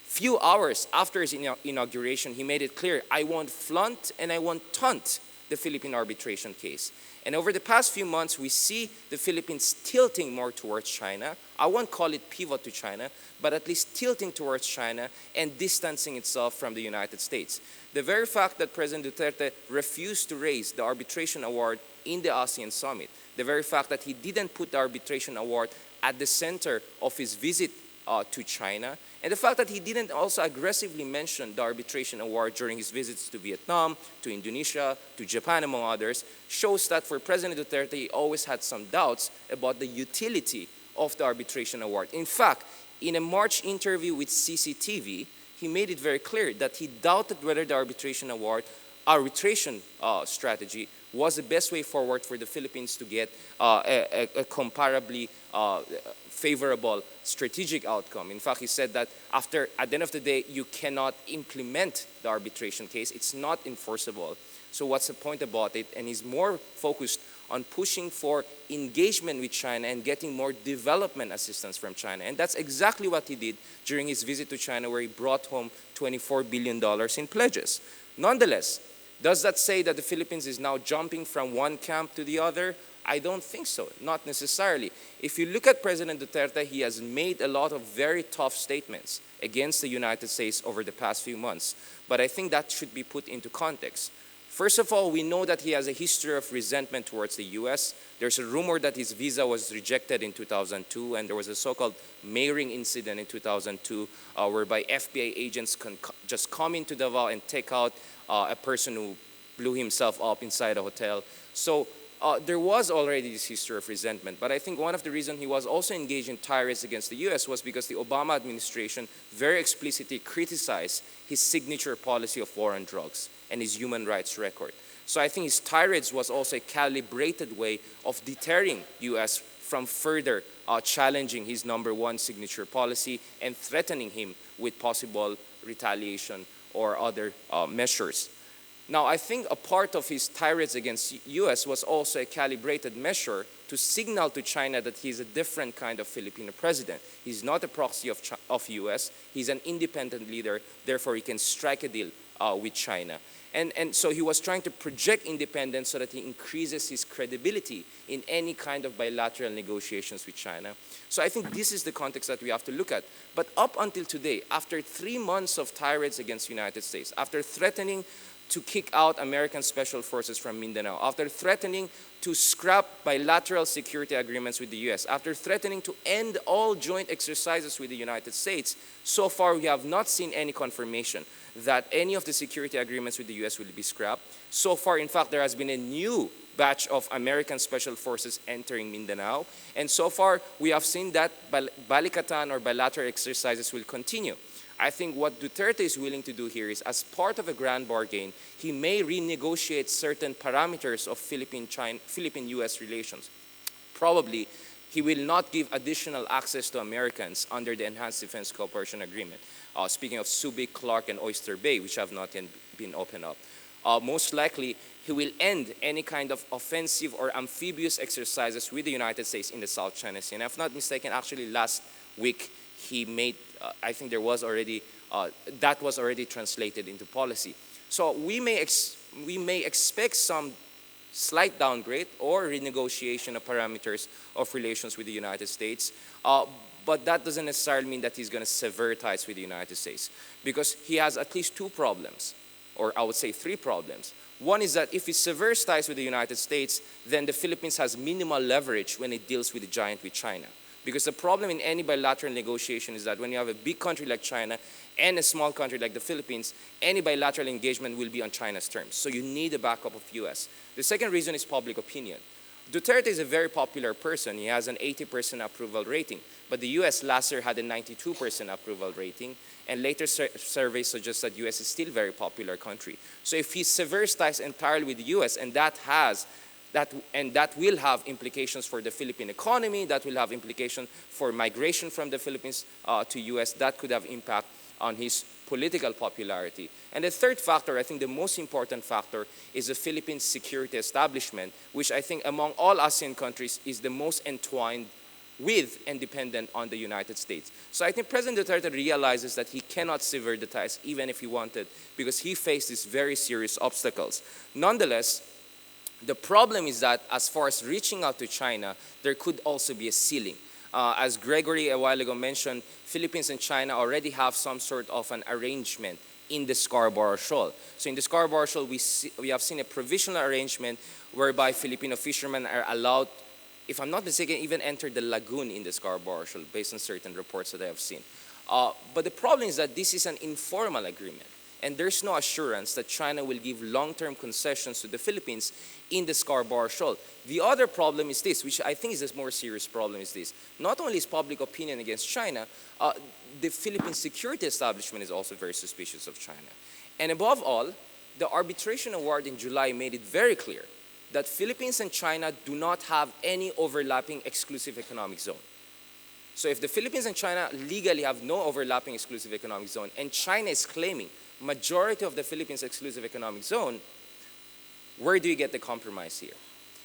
E: few hours after his inauguration, he made it clear, I won't flaunt and I won't taunt the Philippine arbitration case. And over the past few months, we see the Philippines tilting more towards China. I won't call it pivot to China, but at least tilting towards China and distancing itself from the United States. The very fact that President Duterte refused to raise the arbitration award in the ASEAN summit, the very fact that he didn't put the arbitration award at the center of his visit to China, and the fact that he didn't also aggressively mention the arbitration award during his visits to Vietnam, to Indonesia, to Japan, among others, shows that for President Duterte, he always had some doubts about the utility of the arbitration award. In fact, in a March interview with CCTV, he made it very clear that he doubted whether the arbitration strategy was the best way forward for the Philippines to get a comparably favorable strategic outcome. In fact, he said that at the end of the day, you cannot implement the arbitration case. It's not enforceable. So what's the point about it? And he's more focused on pushing for engagement with China and getting more development assistance from China. And that's exactly what he did during his visit to China, where he brought home $24 billion in pledges. Nonetheless, does that say that the Philippines is now jumping from one camp to the other? I don't think so, not necessarily. If you look at President Duterte, he has made a lot of very tough statements against the United States over the past few months. But I think that should be put into context. First of all, we know that he has a history of resentment towards the US. There's a rumor that his visa was rejected in 2002, and there was a so-called Meiring incident in 2002, whereby FBI agents can just come into Davao and take out a person who blew himself up inside a hotel. So there was already this history of resentment, but I think one of the reasons he was also engaged in tirades against the US was because the Obama administration very explicitly criticized his signature policy of war on drugs and his human rights record. So I think his tirades was also a calibrated way of deterring US from further challenging his #1 signature policy and threatening him with possible retaliation or other measures. Now, I think a part of his tirades against US was also a calibrated measure to signal to China that he's a different kind of Filipino president. He's not a proxy of US, he's an independent leader, therefore he can strike a deal with China. And so he was trying to project independence so that he increases his credibility in any kind of bilateral negotiations with China. So I think this is the context that we have to look at. But up until today, after 3 months of tirades against the United States, after threatening to kick out American special forces from Mindanao, after threatening to scrap bilateral security agreements with the US, after threatening to end all joint exercises with the United States, so far we have not seen any confirmation that any of the security agreements with the US will be scrapped. So far, in fact, there has been a new batch of American special forces entering Mindanao, and so far we have seen that balikatan or bilateral exercises will continue. I think what Duterte is willing to do here is, as part of a grand bargain, he may renegotiate certain parameters of Philippine-US relations. Probably, he will not give additional access to Americans under the Enhanced Defense Cooperation Agreement. Speaking of Subic, Clark, and Oyster Bay, which have not yet been opened up. Most likely, he will end any kind of offensive or amphibious exercises with the United States in the South China Sea. And if I'm not mistaken, actually last week, he made, I think there was already, that was already translated into policy. So we may expect some slight downgrade or renegotiation of parameters of relations with the United States, but that doesn't necessarily mean that he's going to sever ties with the United States, because he has at least 2 problems, or I would say 3 problems. One is that if he severs ties with the United States, then the Philippines has minimal leverage when it deals with the giant with China. Because the problem in any bilateral negotiation is that when you have a big country like China and a small country like the Philippines, any bilateral engagement will be on China's terms. So you need a backup of US. The second reason is public opinion. Duterte is a very popular person. He has an 80% approval rating. But the US last year had a 92% approval rating. And later surveys suggest that US is still a very popular country. So if he severs ties entirely with the US, and that will have implications for the Philippine economy, that will have implications for migration from the Philippines to US, that could have impact on his political popularity. And the third factor, I think the most important factor, is the Philippine security establishment, which I think among all ASEAN countries is the most entwined with and dependent on the United States. So I think President Duterte realizes that he cannot sever the ties even if he wanted, because he faced these very serious obstacles. Nonetheless, the problem is that as far as reaching out to China, there could also be a ceiling. As Gregory a while ago mentioned, Philippines and China already have some sort of an arrangement in the Scarborough Shoal. So in the Scarborough Shoal, we have seen a provisional arrangement whereby Filipino fishermen are allowed, if I'm not mistaken, even enter the lagoon in the Scarborough Shoal, based on certain reports that I have seen. But the problem is that this is an informal agreement, and there's no assurance that China will give long-term concessions to the Philippines in the Scarborough Shoal. The other problem is this, which I think is a more serious problem, is this. Not only is public opinion against China, the Philippine security establishment is also very suspicious of China. And above all, the arbitration award in July made it very clear that Philippines and China do not have any overlapping exclusive economic zone. So if the Philippines and China legally have no overlapping exclusive economic zone, and China is claiming majority of the Philippines exclusive economic zone, where do you get the compromise here?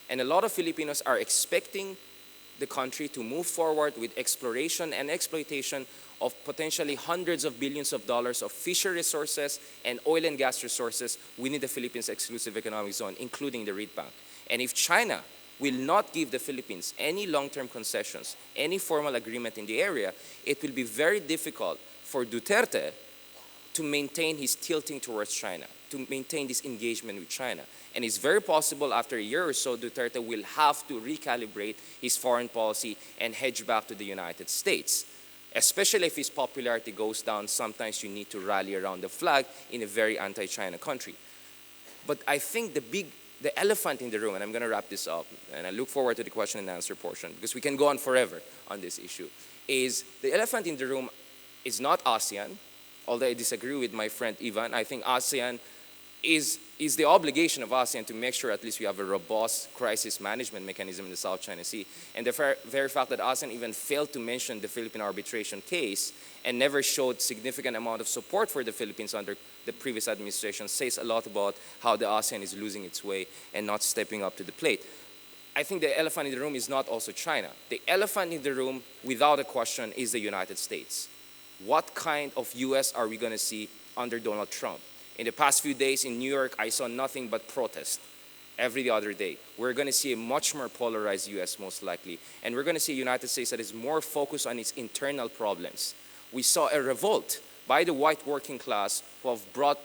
E: And a lot of Filipinos are expecting the country to move forward with exploration and exploitation of potentially hundreds of billions of dollars of fishery resources and oil and gas resources within the Philippines exclusive economic zone, including the Reed Bank. And if China will not give the Philippines any long-term concessions, any formal agreement in the area, it will be very difficult for Duterte to maintain his tilting towards China, to maintain this engagement with China. And it's very possible after a year or so, Duterte will have to recalibrate his foreign policy and hedge back to the United States. Especially if his popularity goes down, sometimes you need to rally around the flag in a very anti-China country. But I think the elephant in the room, and I'm going to wrap this up, and I look forward to the question and answer portion, because we can go on forever on this issue, is the elephant in the room is not ASEAN, although I disagree with my friend Ivan. I think ASEAN is the obligation of ASEAN to make sure at least we have a robust crisis management mechanism in the South China Sea. And the very fact that ASEAN even failed to mention the Philippine arbitration case and never showed significant amount of support for the Philippines under the previous administration says a lot about how the ASEAN is losing its way and not stepping up to the plate. I think the elephant in the room is not also China. The elephant in the room, without a question, is the United States. What kind of US are we going to see under Donald Trump? In the past few days in New York, I saw nothing but protest every other day. We're going to see a much more polarized US most likely. And we're going to see a United States that is more focused on its internal problems. We saw a revolt by the white working class who have brought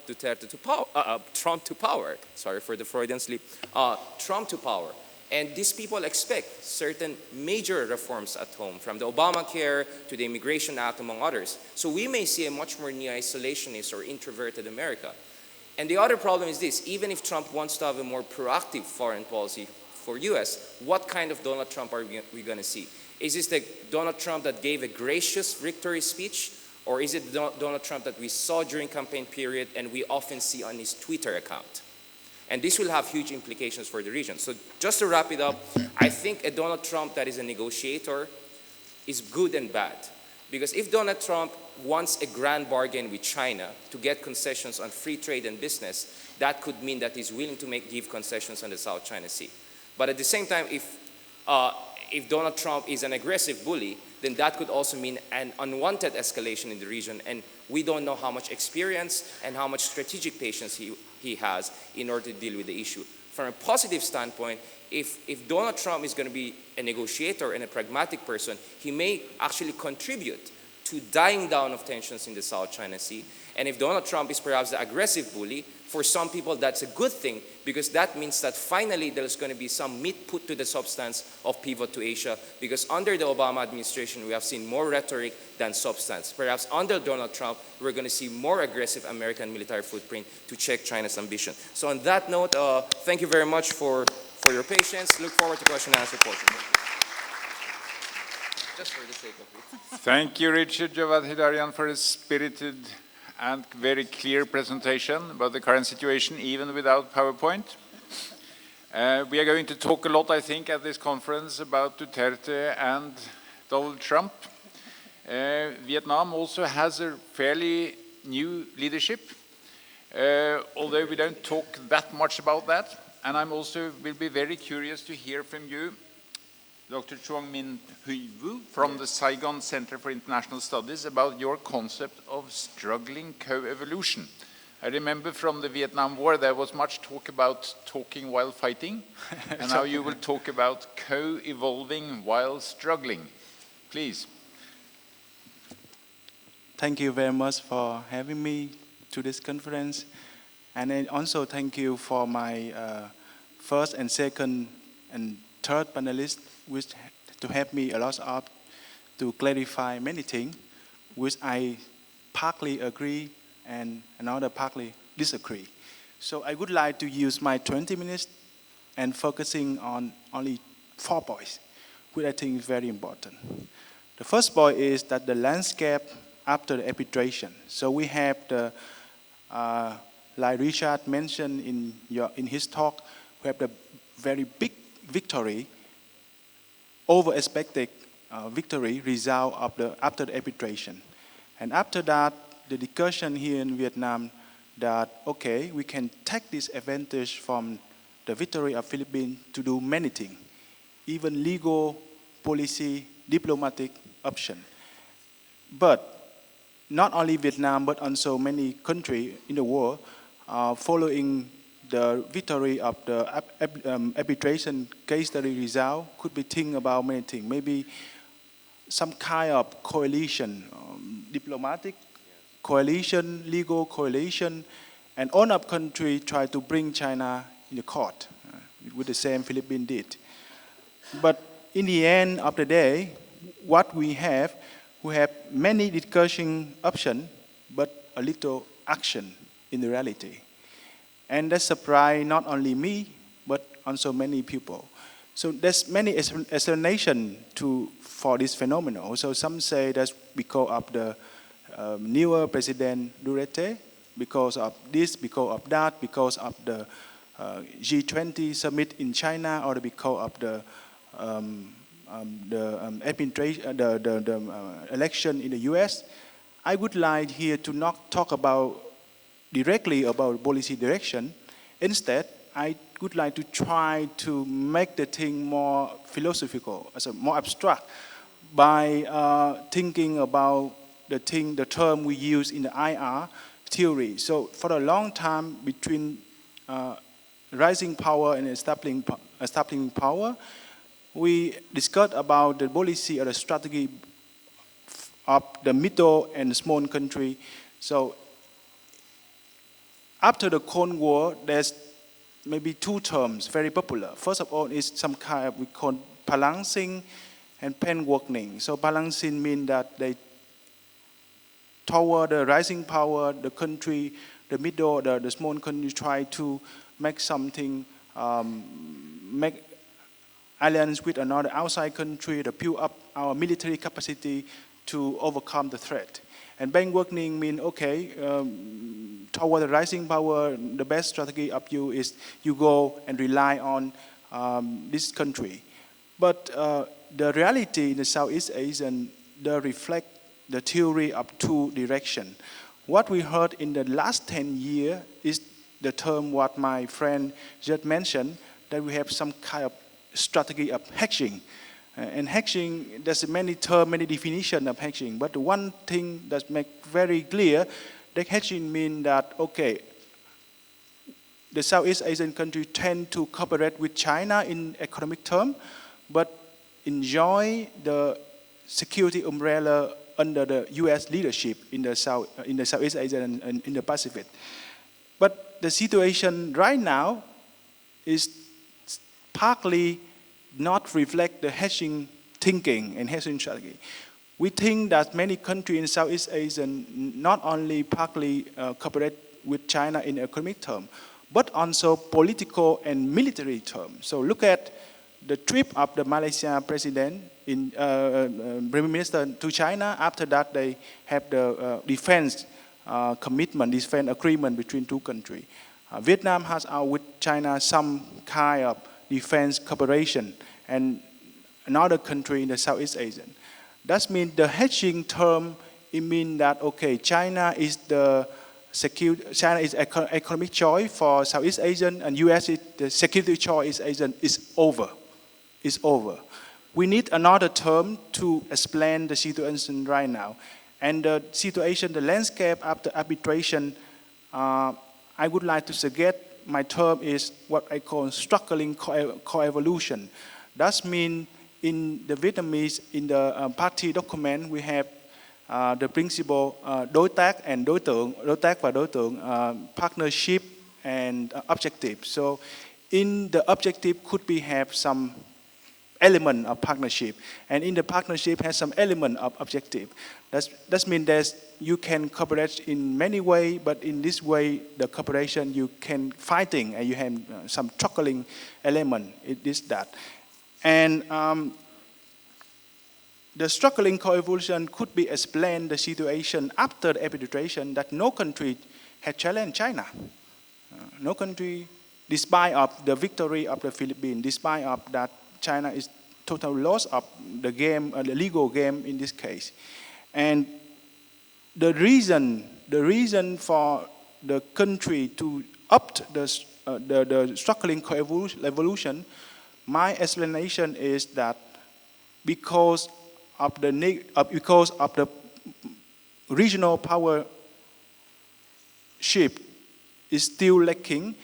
E: Trump to power. Sorry for the Freudian slip. Trump to power. And these people expect certain major reforms at home, from the Obamacare to the Immigration Act, among others. So we may see a much more neo-isolationist or introverted America. And the other problem is this: even if Trump wants to have a more proactive foreign policy for US, what kind of Donald Trump are we going to see? Is this the Donald Trump that gave a gracious victory speech? Or is it Donald Trump that we saw during campaign period and we often see on his Twitter account? And this will have huge implications for the region. So just to wrap it up, I think a Donald Trump that is a negotiator is good and bad. Because if Donald Trump wants a grand bargain with China to get concessions on free trade and business, that could mean that he's willing to give concessions on the South China Sea. But at the same time, if Donald Trump is an aggressive bully, then that could also mean an unwanted escalation in the region. And we don't know how much experience and how much strategic patience he has in order to deal with the issue. From a positive standpoint, if Donald Trump is going to be a negotiator and a pragmatic person, he may actually contribute to dying down of tensions in the South China Sea. And if Donald Trump is perhaps the aggressive bully, for some people that's a good thing, because that means that finally there's going to be some meat put to the substance of pivot to Asia, because under the Obama administration we have seen more rhetoric than substance. Perhaps under Donald Trump we're going to see more aggressive American military footprint to check China's ambition. So on that note, thank you very much for your patience. Look forward to question and answer portion. Just for the sake of it.
B: Thank you, Richard Javad Hidarian, for a spirited and very clear presentation about the current situation, even without PowerPoint. We are going to talk a lot, I think, at this conference about Duterte and Donald Trump. Vietnam also has a fairly new leadership, although we don't talk that much about that. And I'm also will be very curious to hear from you, Dr. Chuang Min Hui Wu from the Saigon Center for International Studies, about your concept of struggling co-evolution. I remember from the Vietnam War there was much talk about talking while fighting, and now you will talk about co-evolving while struggling. Please.
F: Thank you very much for having me to this conference, and then also thank you for my first and second and third panelists, which to help me a lot of to clarify many things, which I partly agree and another partly disagree. So I would like to use my 20 minutes and focusing on only 4 points, which I think is very important. The first point is that the landscape after the arbitration. So we have the, like Richard mentioned in his talk, we have the very big victory, over-expected victory result of after the arbitration. And after that, the discussion here in Vietnam that, okay, we can take this advantage from the victory of Philippines to do many things, even legal, policy, diplomatic option. But not only Vietnam, but also many countries in the world are following the victory of the arbitration case study result could be think about many things. Maybe some kind of coalition, diplomatic coalition, legal coalition, and all of country try to bring China in the court with the same Philippines did. But in the end of the day, what we have many discussion options, but a little action in the reality. And that surprised not only me, but also many people. So there's many explanations for this phenomenon. So some say that's because of the newer President Duterte, because of this, because of that, because of the G20 summit in China, or because of the election in the US. I would like here to not talk directly about policy direction. Instead, I would like to try to make the thing more philosophical, more abstract, by thinking about the term we use in the IR theory. So for a long time, between rising power and establishing power, we discussed about the policy or the strategy of the middle and small country. So after the Cold War, there's maybe two terms very popular. First of all is some kind of we call balancing and pen-working. So balancing means that they toward the rising power, the country, the middle, the small country try to make something, make alliance with another outside country to build up our military capacity to overcome the threat. And bank-working means, okay, toward the rising power, the best strategy of you is you go and rely on this country. But the reality in the Southeast Asian, they reflect the theory of two directions. What we heard in the last 10 years is the term what my friend just mentioned, that we have some kind of strategy of hedging. And hedging, there's many terms, many definitions of hedging. But the one thing that makes very clear, that hedging means that, okay, the Southeast Asian countries tend to cooperate with China in economic terms, but enjoy the security umbrella under the U.S. leadership in the Southeast Asia and in the Pacific. But the situation right now is partly not reflect the hedging thinking and hedging strategy. We think that many countries in Southeast Asia not only partly cooperate with China in economic terms, but also political and military terms. So look at the trip of the Malaysia president, Prime Minister to China. After that, they have the defense commitment, defense agreement between two countries. Vietnam has out with China some kind of defense cooperation, and another country in the Southeast Asia. That means the hedging term, it means that, okay, China is economic choice for Southeast Asian, and US is the security choice is over. It's over. We need another term to explain the situation right now. And the situation, the landscape after arbitration, I would like to suggest my term is what I call struggling coevolution. That means in the Vietnamese, in the party document, we have the principle đối tác and đối tác và đối tượng, partnership and objective. So in the objective could be have some element of partnership, and in the partnership has some element of objective. That means you can cooperate in many ways, but in this way, the cooperation you can fighting and you have some struggling element. It is that, and the struggling coevolution could be explained the situation after the arbitration that no country had challenged China. No country, despite of the victory of the Philippines, despite of that China is total loss of the game, the legal game in this case. And the reason for the country to opt the struggling coevolution, my explanation is that because of the regional power shift is still lacking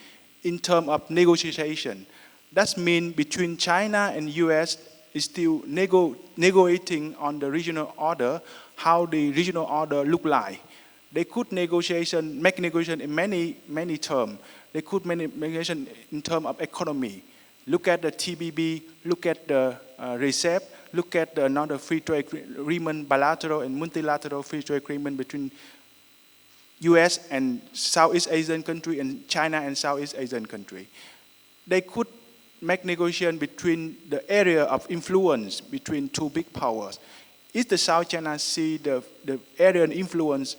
F: in terms of negotiation. That means between China and US is still negotiating on the regional order, how the regional order look like. They could make negotiation in many terms. They could make negotiation in terms of economy. Look at the TPP, look at the RCEP, look at another free trade agreement, bilateral and multilateral free trade agreement between US and Southeast Asian country and China and Southeast Asian country. They could make negotiation between the area of influence between two big powers. Is the South China Sea the area of influence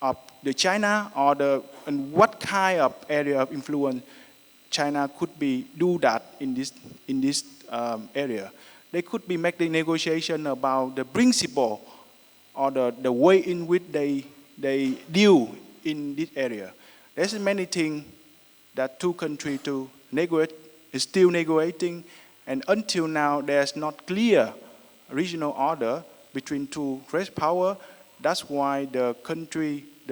F: of the China, or and what kind of area of influence China could be do that in this area? They could be making negotiation about the principle or the way in which they deal in this area. There's many things that two countries to negotiate is still negotiating, and until now there's not clear regional order between two great power. That's why the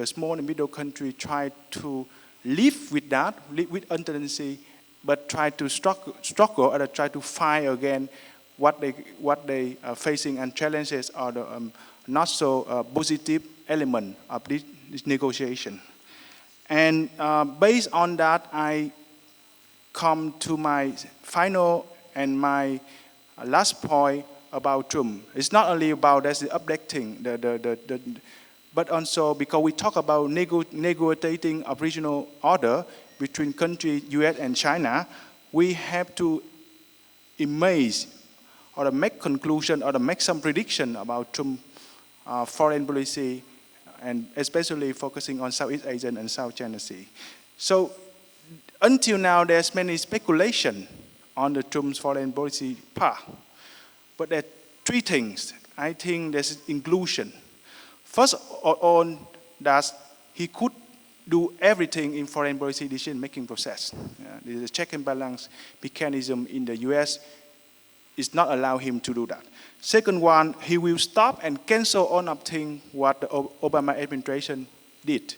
F: small and middle country try to live with that, live with uncertainty, but try to struggle or try to fight again what they are facing, and challenges are the not so positive element of this negotiation. And based on that, I come to my final and my last point about Trump. It's not only about that's the updating, but also because we talk about negotiating a regional order between countries US and China, we have to imagine or make conclusion or make some prediction about Trump foreign policy, and especially focusing on Southeast Asian and South China Sea. So until now, there's many speculation on the Trump's foreign policy path. But there are three things. I think there's inclusion. First of all, that he could do everything in foreign policy decision-making process. The check and balance mechanism in the US is not allow him to do that. Second one, he will stop and cancel all of things what the Obama administration did.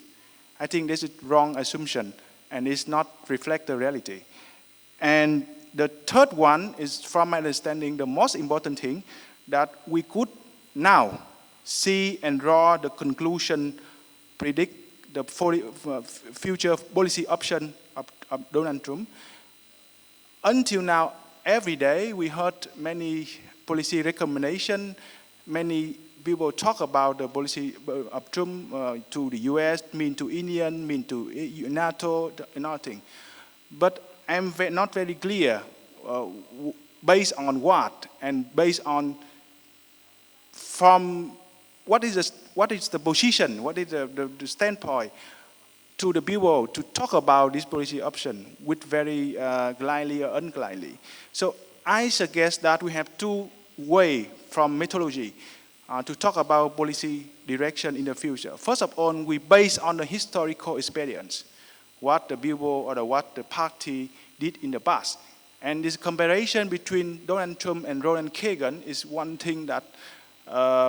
F: I think this is wrong assumption, and it's not reflect the reality. And the third one is, from my understanding, the most important thing, that we could now see and draw the conclusion, predict the future policy option of Donald Trump. Until now, every day we heard many policy recommendations, many people talk about the policy of Trump to the US, mean to Indian, mean to NATO, and all things. But I'm not very clear based on what, and based on from what is the position, what is the standpoint to the people to talk about this policy option with very gladly or ungladly. So I suggest that we have two ways from methodology to talk about policy direction in the future. First of all, we base on the historical experience, what the people or what the party did in the past. And this comparison between Donald Trump and Ronald Reagan is one thing that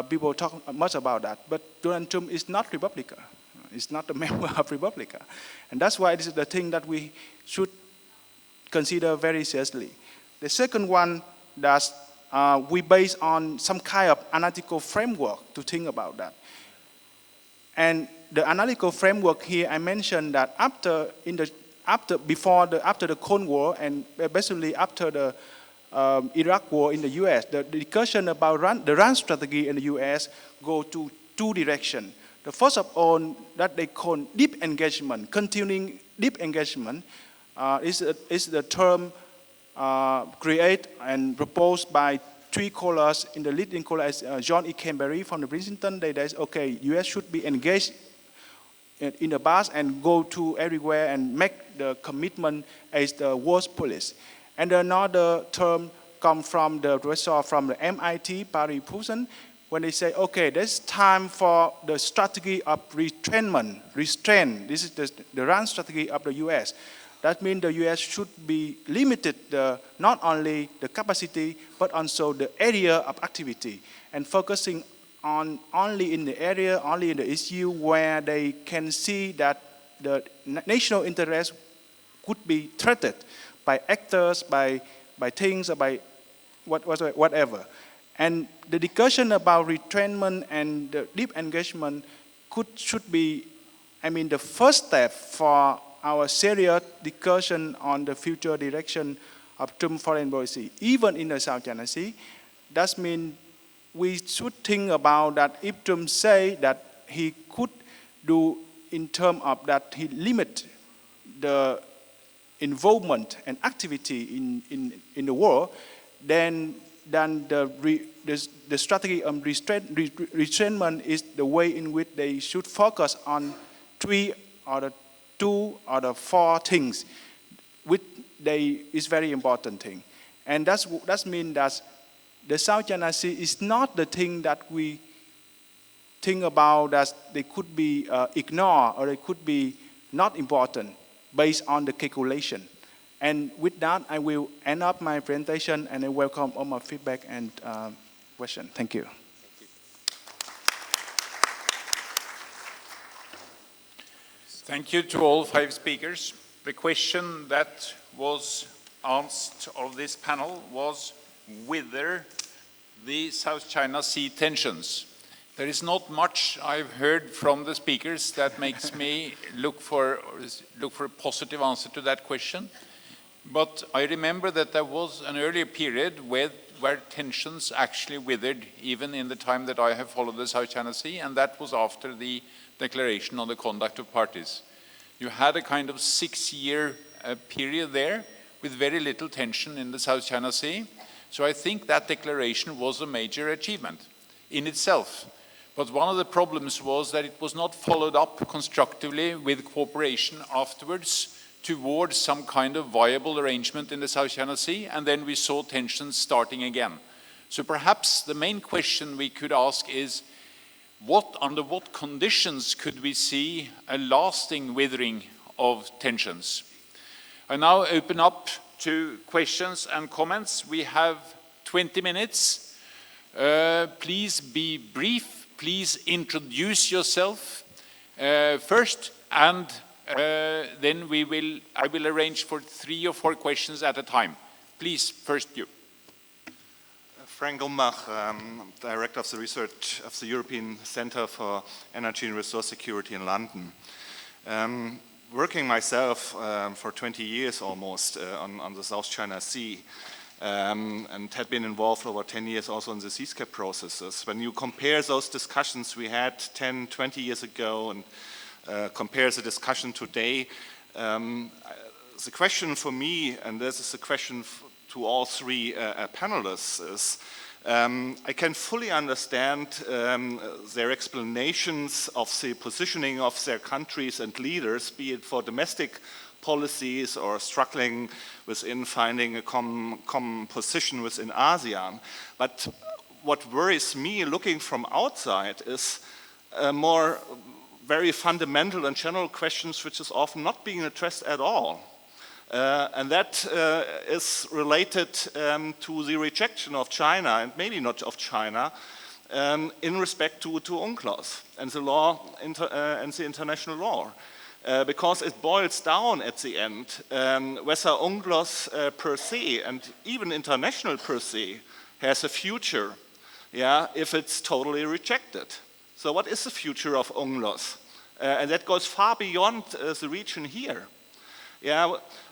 F: people talk much about that. But Donald Trump is not Republican. He's not a member of Republican. And that's why this is the thing that we should consider very seriously. The second one, that we base on some kind of analytical framework to think about that. And the analytical framework here, I mentioned that after the Cold War, and basically after the Iraq War in the US, the discussion about the RAND strategy in the US go to two directions. The first of all, that they call deep engagement, continuing deep engagement, is the term created and proposed by three scholars in the leading scholars, John E. Camberry from the Princeton. They say, okay, US should be engaged in the past and go to everywhere and make the commitment as the world police. And another term comes from the professor from the MIT, Barry Poulsen, when they say, okay, there's time for the strategy of restraint. This is the RAND strategy of the US. That means the US should be limited not only the capacity, but also the area of activity, and focusing on only in the area, only in the issue where they can see that the national interest could be threatened by actors, by things, or by whatever. And the discussion about retrainment and the deep engagement should be, the first step for our serious discussion on the future direction of Trump foreign policy, even in the South China Sea. That means we should think about that if Trump say that he could do in terms of that he limit the involvement and activity in the war, then the strategy of restrainment is the way in which they should focus on 3 or the 2 or the 4 things, which is very important thing. And that means that the South China Sea is not the thing that we think about that they could be ignored or they could be not important based on the calculation. And with that, I will end up my presentation, and I welcome all my feedback and questions. Thank you.
B: Thank you to all 5 speakers. The question that was asked of this panel was whether the South China Sea tensions. There is not much I've heard from the speakers that makes me look for a positive answer to that question. But I remember that there was an earlier period where tensions actually withered, even in the time that I have followed the South China Sea, and that was after the declaration on the conduct of parties. You had a kind of 6-year period there with very little tension in the South China Sea. So I think that declaration was a major achievement in itself. But one of the problems was that it was not followed up constructively with cooperation afterwards towards some kind of viable arrangement in the South China Sea, and then we saw tensions starting again. So perhaps the main question we could ask is, under what conditions could we see a lasting withering of tensions? I now open up to questions and comments. We have 20 minutes. Please be brief. Please introduce yourself first, and then I will arrange for 3 or 4 questions at a time. Please, first you.
G: Frank Umbach, Director of the Research of the European Center for Energy and Resource Security in London. Working myself for 20 years almost on the South China Sea, and had been involved for over 10 years also in the seascape processes. When you compare those discussions we had 10, 20 years ago and compare the discussion today, the question for me, and this is a question to all 3 panelists, is I can fully understand their explanations of the positioning of their countries and leaders, be it for domestic policies or struggling within finding a common position within ASEAN. But what worries me looking from outside is more very fundamental and general questions which is often not being addressed at all. And that is related to the rejection of China, and maybe not of China, in respect to UNCLOS and the law and the international law. Because it boils down at the end whether UNCLOS per se, and even international per se, has a future, if it's totally rejected. So what is the future of UNCLOS? And that goes far beyond the region here.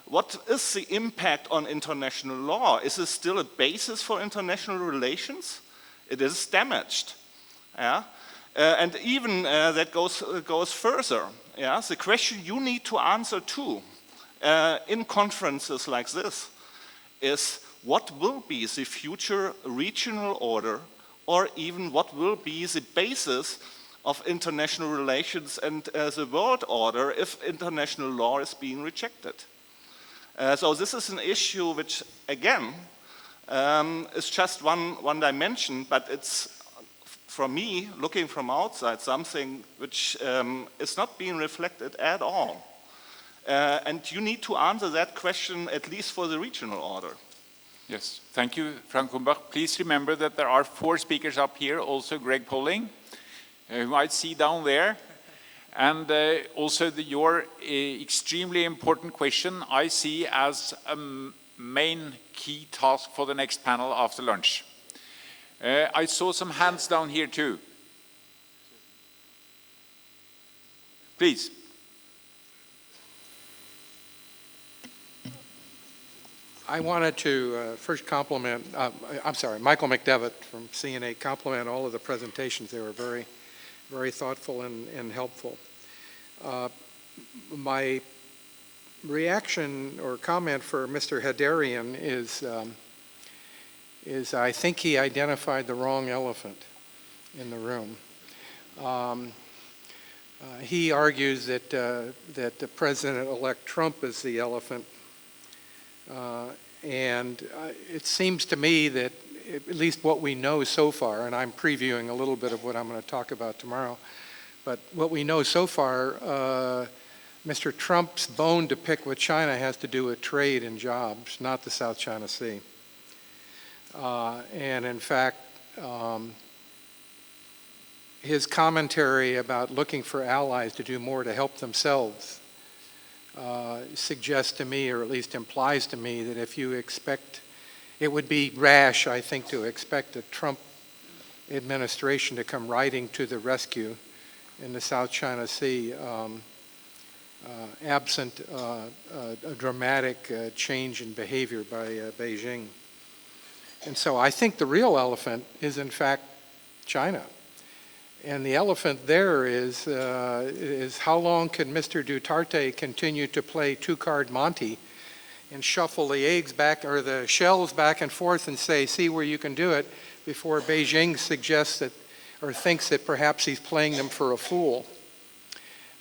G: What is the impact on international law? Is it still a basis for international relations? It is damaged. And even that goes further. The question you need to answer too in conferences like this is, what will be the future regional order, or even what will be the basis of international relations and the world order if international law is being rejected? So this is an issue which, again, is just one dimension, but it's, for me, looking from outside, something which is not being reflected at all. And you need to answer that question, at least for the regional order.
B: Yes, thank you, Frank Umbach. Please remember that there are 4 speakers up here, also Greg Polling, who I see down there. And also your extremely important question I see as a main key task for the next panel after lunch. I saw some hands down here too. Please.
H: I wanted to first compliment, Michael McDevitt from CNA, compliment all of the presentations. They were very, very thoughtful and helpful. My reaction or comment for Mr. Hedarian is I think he identified the wrong elephant in the room. He argues that the President-elect Trump is the elephant. And it seems to me that at least what we know so far, and I'm previewing a little bit of what I'm going to talk about tomorrow, but what we know so far, Mr. Trump's bone to pick with China has to do with trade and jobs, not the South China Sea. And in fact, his commentary about looking for allies to do more to help themselves suggests to me, or at least implies to me, that if you expect, it would be rash, I think, to expect a Trump administration to come riding to the rescue in the South China Sea, absent a dramatic change in behavior by Beijing. And so I think the real elephant is, in fact, China. And the elephant there is how long can Mr. Duterte continue to play two-card Monte and shuffle the eggs back, or the shells back and forth, and say, see where you can do it, before Beijing suggests that, or thinks that perhaps he's playing them for a fool,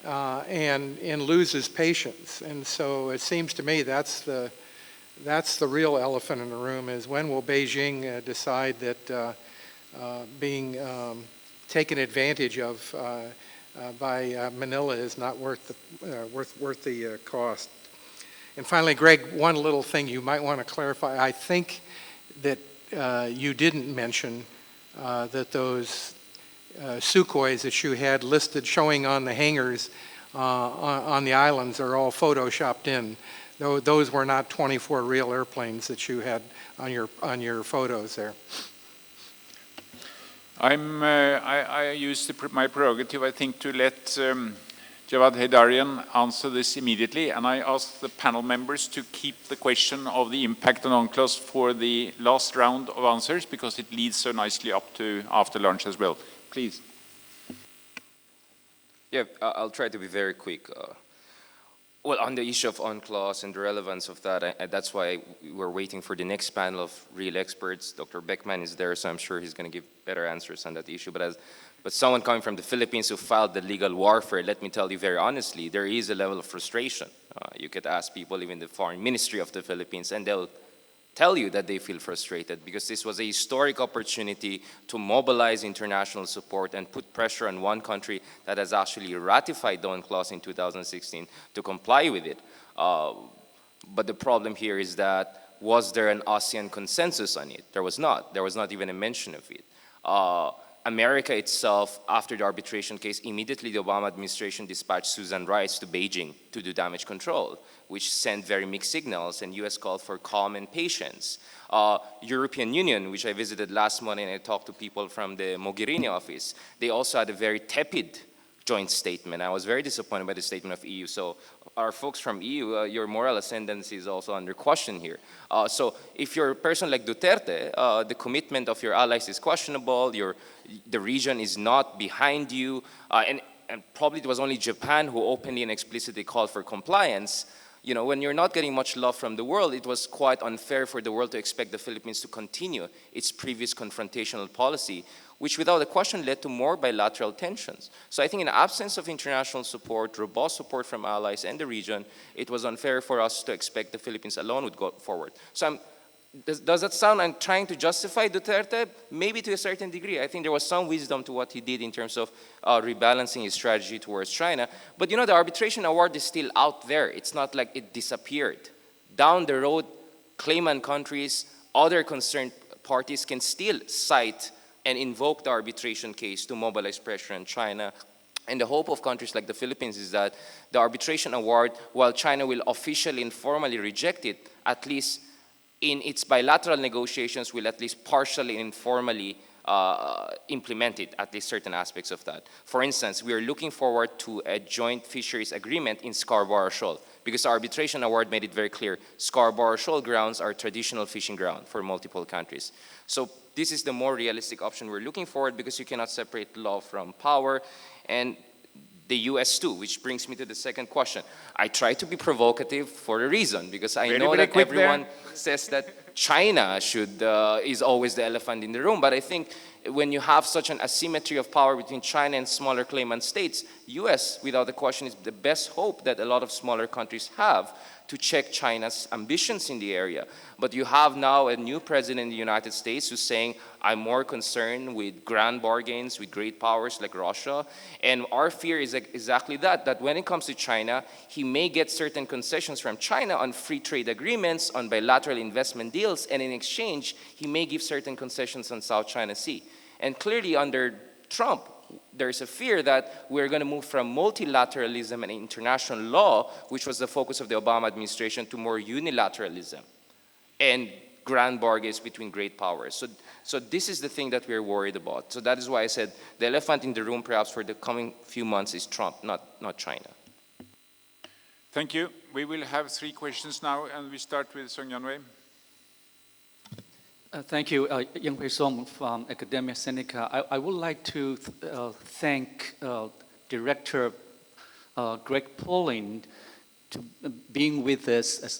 H: and loses patience. And so it seems to me that's the real elephant in the room, is when will Beijing decide that being taken advantage of by Manila is not worth the cost. And finally, Greg, one little thing you might want to clarify. I think that you didn't mention that those Sukhois that you had listed showing on the hangars on the islands are all photoshopped in. Those were not 24 real airplanes that you had on your photos there.
B: I use my prerogative, I think, to let Javad Hedarian answer this immediately, and I ask the panel members to keep the question of the impact on UNCLOS for the last round of answers, because it leads so nicely up to after lunch as well. Please.
E: Yeah, I'll try to be very quick. Well, on the issue of UNCLOS and the relevance of that, that's why we're waiting for the next panel of real experts. Dr. Beckman is there, so I'm sure he's going to give better answers on that issue. But someone coming from the Philippines who filed the legal warfare, let me tell you very honestly, there is a level of frustration. You could ask people, even the foreign ministry of the Philippines, and they'll tell you that they feel frustrated, because this was a historic opportunity to mobilize international support and put pressure on one country that has actually ratified the UNCLOS in 2016 to comply with it. But the problem here is that, was there an ASEAN consensus on it? There was not. There was not even a mention of it. America itself, after the arbitration case, immediately the Obama administration dispatched Susan Rice to Beijing to do damage control, which sent very mixed signals, and US called for calm and patience. European Union, which I visited last month, and I talked to people from the Mogherini office, they also had a very tepid joint statement. I was very disappointed by the statement of EU. So our folks from EU, your moral ascendancy is also under question here. So if you're a person like Duterte, the commitment of your allies is questionable, the region is not behind you, and probably it was only Japan who openly and explicitly called for compliance. You know, when you're not getting much love from the world, it was quite unfair for the world to expect the Philippines to continue its previous confrontational policy, which without a question led to more bilateral tensions. So I think in the absence of international support, robust support from allies and the region, it was unfair for us to expect the Philippines alone would go forward. So does that sound I'm trying to justify Duterte? Maybe to a certain degree. I think there was some wisdom to what he did in terms of rebalancing his strategy towards China. But you know, the arbitration award is still out there. It's not like it disappeared. Down the road, claimant countries, other concerned parties can still cite and invoke the arbitration case to mobilize pressure on China And the hope of countries like the Philippines is that the arbitration award, while China will officially and formally reject it, at least in its bilateral negotiations will at least partially and informally implement it, at least certain aspects of that. For instance, we are looking forward to a joint fisheries agreement in Scarborough Shoal, because the arbitration award made it very clear Scarborough Shoal grounds are traditional fishing ground for multiple countries. So this is the more realistic option we're looking forward, because you cannot separate law from power, and the US too, which brings me to the second question. I try to be provocative for a reason, because I know that everyone says that China is always the elephant in the room, but I think when you have such an asymmetry of power between China and smaller claimant states, US, without a question, is the best hope that a lot of smaller countries have to check China's ambitions in the area. But you have now a new president in the United States who's saying, I'm more concerned with grand bargains with great powers like Russia. And our fear is exactly that when it comes to China, he may get certain concessions from China on free trade agreements, on bilateral investment deals, and in exchange, he may give certain concessions on South China Sea. And clearly under Trump, there's a fear that we're going to move from multilateralism and international law, which was the focus of the Obama administration, to more unilateralism and grand bargains between great powers. So this is the thing that we're worried about. So that is why I said the elephant in the room perhaps for the coming few months is Trump, not China.
B: Thank you. We will have 3 questions now, and we start with Song Yanwei.
I: Thank you, Yang Hui Song from Academia Sinica. I would like to thank Director Greg Pauling to being with us.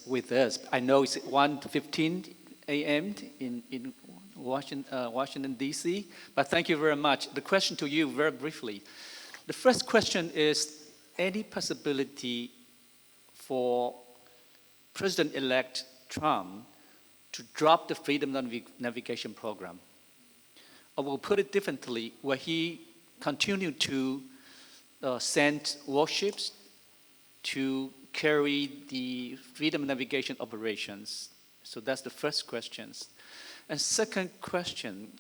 I: I know it's 1:15 a.m. in Washington, D.C., but thank you very much. The question to you very briefly. The first question is, any possibility for President-elect Trump to drop the freedom navigation program? I will put it differently, where he continued to send warships to carry the freedom navigation operations. So that's the first question. And second question,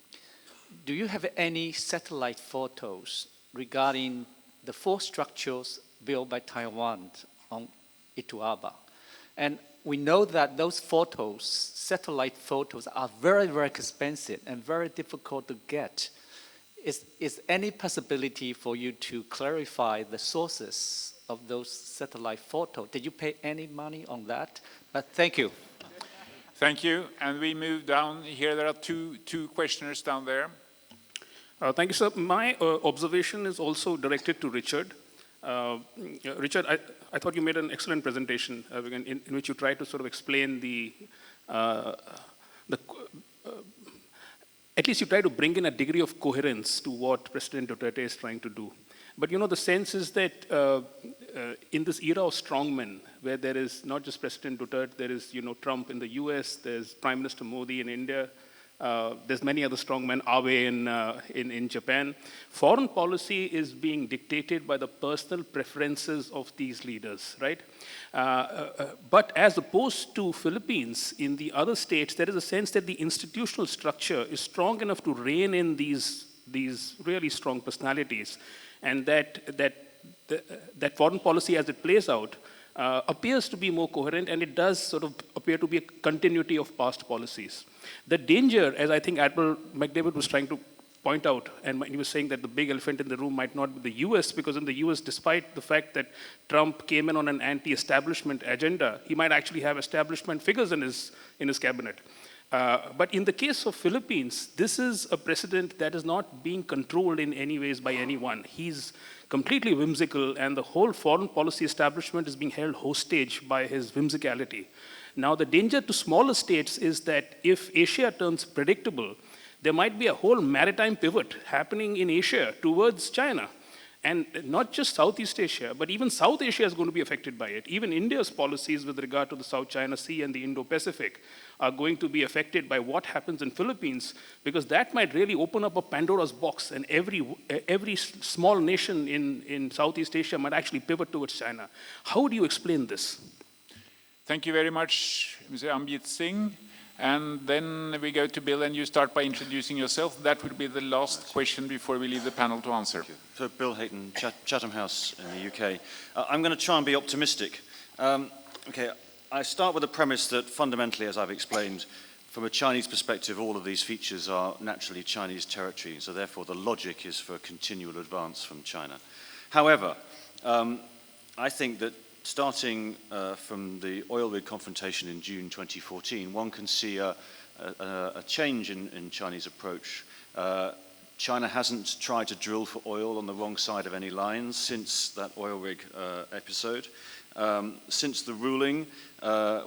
I: do you have any satellite photos regarding the 4 structures built by Taiwan on Ituaba? And we know that those photos, satellite photos, are very, very expensive and very difficult to get. Is any possibility for you to clarify the sources of those satellite photos? Did you pay any money on that? But thank you.
B: Thank you. And we move down here. There are two questioners down there.
J: Thank you, sir. My observation is also directed to Richard. Richard, I thought you made an excellent presentation in which you tried to sort of explain at least you try to bring in a degree of coherence to what President Duterte is trying to do. But the sense is that in this era of strongmen, where there is not just President Duterte, there is Trump in the US, there's Prime Minister Modi in India, there's many other strongmen, Abe in Japan. Foreign policy is being dictated by the personal preferences of these leaders, right? But as opposed to Philippines, in the other states, there is a sense that the institutional structure is strong enough to rein in these really strong personalities, and that foreign policy as it plays out appears to be more coherent, and it does sort of appear to be a continuity of past policies. The danger, as I think Admiral McDavid was trying to point out, and he was saying that the big elephant in the room might not be the US, because in the US, despite the fact that Trump came in on an anti-establishment agenda, he might actually have establishment figures in his cabinet. But in the case of Philippines, this is a precedent that is not being controlled in any ways by anyone. He's completely whimsical, and the whole foreign policy establishment is being held hostage by his whimsicality. Now, the danger to smaller states is that if Asia turns predictable, there might be a whole maritime pivot happening in Asia towards China. And not just Southeast Asia, but even South Asia is going to be affected by it. Even India's policies with regard to the South China Sea and the Indo-Pacific are going to be affected by what happens in Philippines, because that might really open up a Pandora's box, and every small nation in Southeast Asia might actually pivot towards China. How do you explain this?
B: Thank you very much, Mr. Ambit Singh. And then we go to Bill, and you start by introducing yourself. That will be the last question before we leave the panel to answer.
K: So Bill Hayton, Chatham House in the UK. I'm going to try and be optimistic. Okay, I start with the premise that fundamentally, as I've explained, from a Chinese perspective, all of these features are naturally Chinese territory, so therefore the logic is for continual advance from China. However, I think that starting from the oil rig confrontation in June 2014, one can see a change in Chinese approach. China hasn't tried to drill for oil on the wrong side of any lines since that oil rig episode. Since the ruling,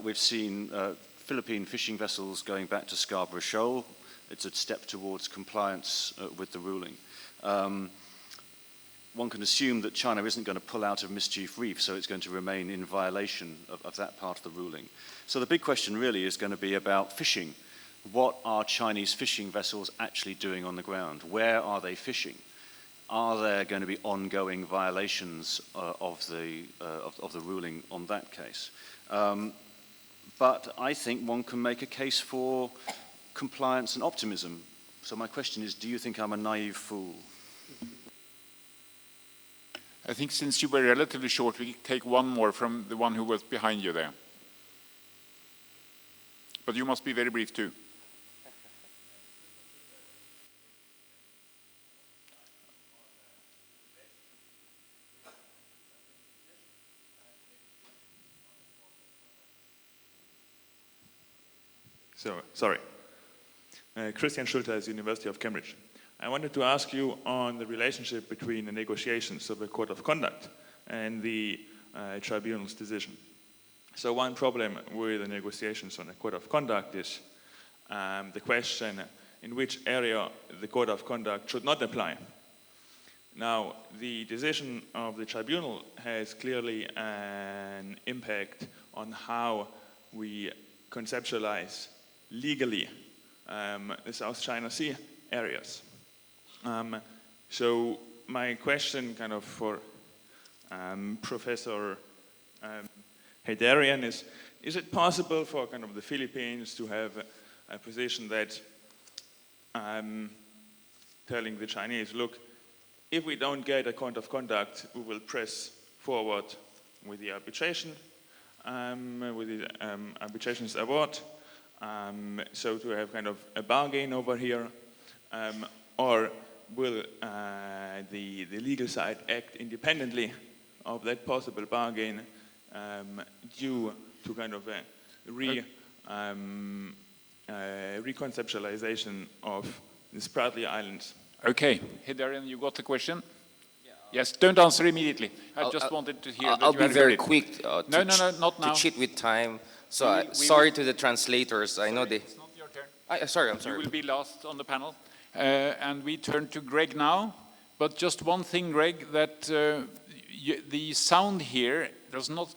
K: we've seen Philippine fishing vessels going back to Scarborough Shoal. It's a step towards compliance with the ruling. One can assume that China isn't going to pull out of Mischief Reef, so it's going to remain in violation of that part of the ruling. So the big question really is going to be about fishing. What are Chinese fishing vessels actually doing on the ground? Where are they fishing? Are there going to be ongoing violations of the ruling on that case? But I think one can make a case for compliance and optimism. So my question is, do you think I'm a naive fool?
B: I think since you were relatively short, we take one more from the one who was behind you there. But you must be very brief too.
L: So, sorry. Christian Schulteis, University of Cambridge. I wanted to ask you on the relationship between the negotiations of the Code of Conduct and the tribunal's decision. So one problem with the negotiations on the Code of Conduct is the question in which area the Code of Conduct should not apply. Now, the decision of the tribunal has clearly an impact on how we conceptualize legally the South China Sea areas. So my question kind of for Professor Heydarian is it possible for kind of the Philippines to have a position that telling the Chinese, look, if we don't get a code of conduct, we will press forward with the arbitration, arbitrations award, so to have kind of a bargain over here, or will the legal side act independently of that possible bargain due to kind of a reconceptualization of the Spratly Islands?
B: Okay, Heydarian, you got the question? Yeah, yes, don't answer immediately. I just wanted to hear that
E: I'll
B: you
E: be
B: had
E: very
B: heard it.
E: quick
B: not now.
E: to cheat with time. So sorry to the translators. I know they...
B: It's not your turn.
E: I'm sorry.
B: You will be last on the panel. And we turn to Greg now. But just one thing, Greg, that the sound here does not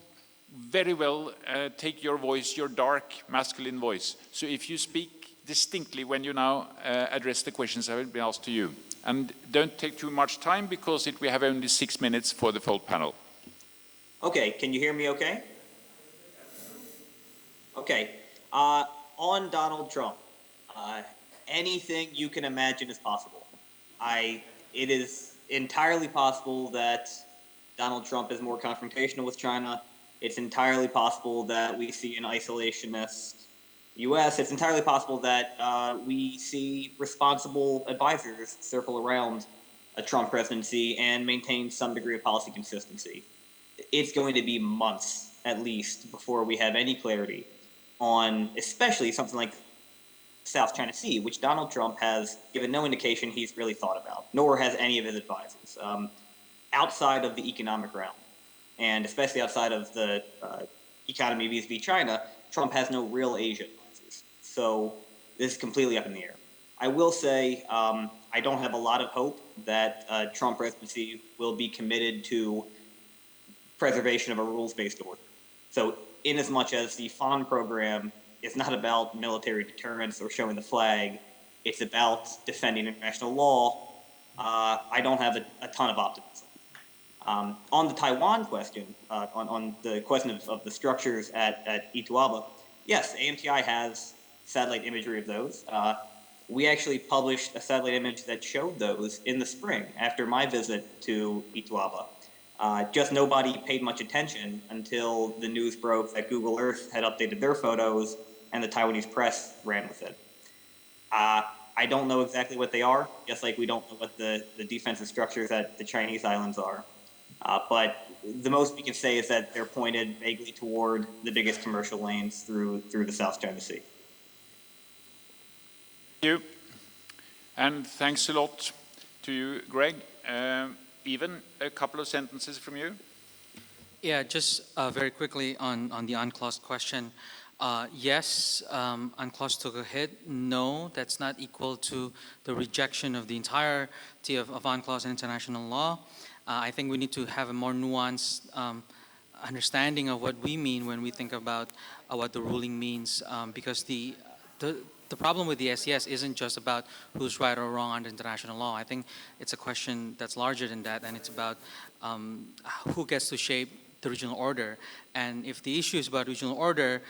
B: very well take your voice, your dark masculine voice. So if you speak distinctly when you now address the questions that have been asked to you. And don't take too much time because we have only 6 minutes for the full panel.
C: Okay, can you hear me okay? Okay, on Donald Trump, anything you can imagine is possible. It is entirely possible that Donald Trump is more confrontational with China. It's entirely possible that we see an isolationist U.S. It's entirely possible that we see responsible advisors circle around a Trump presidency and maintain some degree of policy consistency. It's going to be months, at least, before we have any clarity on especially something like South China Sea, which Donald Trump has given no indication he's really thought about, nor has any of his advisors, outside of the economic realm, and especially outside of the economy vis-a-vis China. Trump has no real Asia advisors, so this is completely up in the air. I will say I don't have a lot of hope that Trump presidency will be committed to preservation of a rules-based order. So inasmuch as the FON program is not about military deterrence or showing the flag, it's about defending international law, I don't have a ton of optimism. On the Taiwan question, on the question of the structures at Ituaba, yes, AMTI has satellite imagery of those. We actually published a satellite image that showed those in the spring after my visit to Ituaba. Just nobody paid much attention until the news broke that Google Earth had updated their photos and the Taiwanese press ran with it. I don't know exactly what they are, just like we don't know what the defensive structures at the Chinese islands are. But the most we can say is that they're pointed vaguely toward the biggest commercial lanes through the South China Sea.
B: Thank you. And thanks a lot to you, Greg. Even a couple of sentences from you.
D: Yeah, just very quickly on the UNCLOS question. Yes, UNCLOS took a hit. No, that's not equal to the rejection of the entirety of UNCLOS and international law. I think we need to have a more nuanced understanding of what we mean when we think about what the ruling means, because the problem with the SES isn't just about who's right or wrong under international law. I think it's a question that's larger than that, and it's about who gets to shape the regional order. And if the issue is about regional order,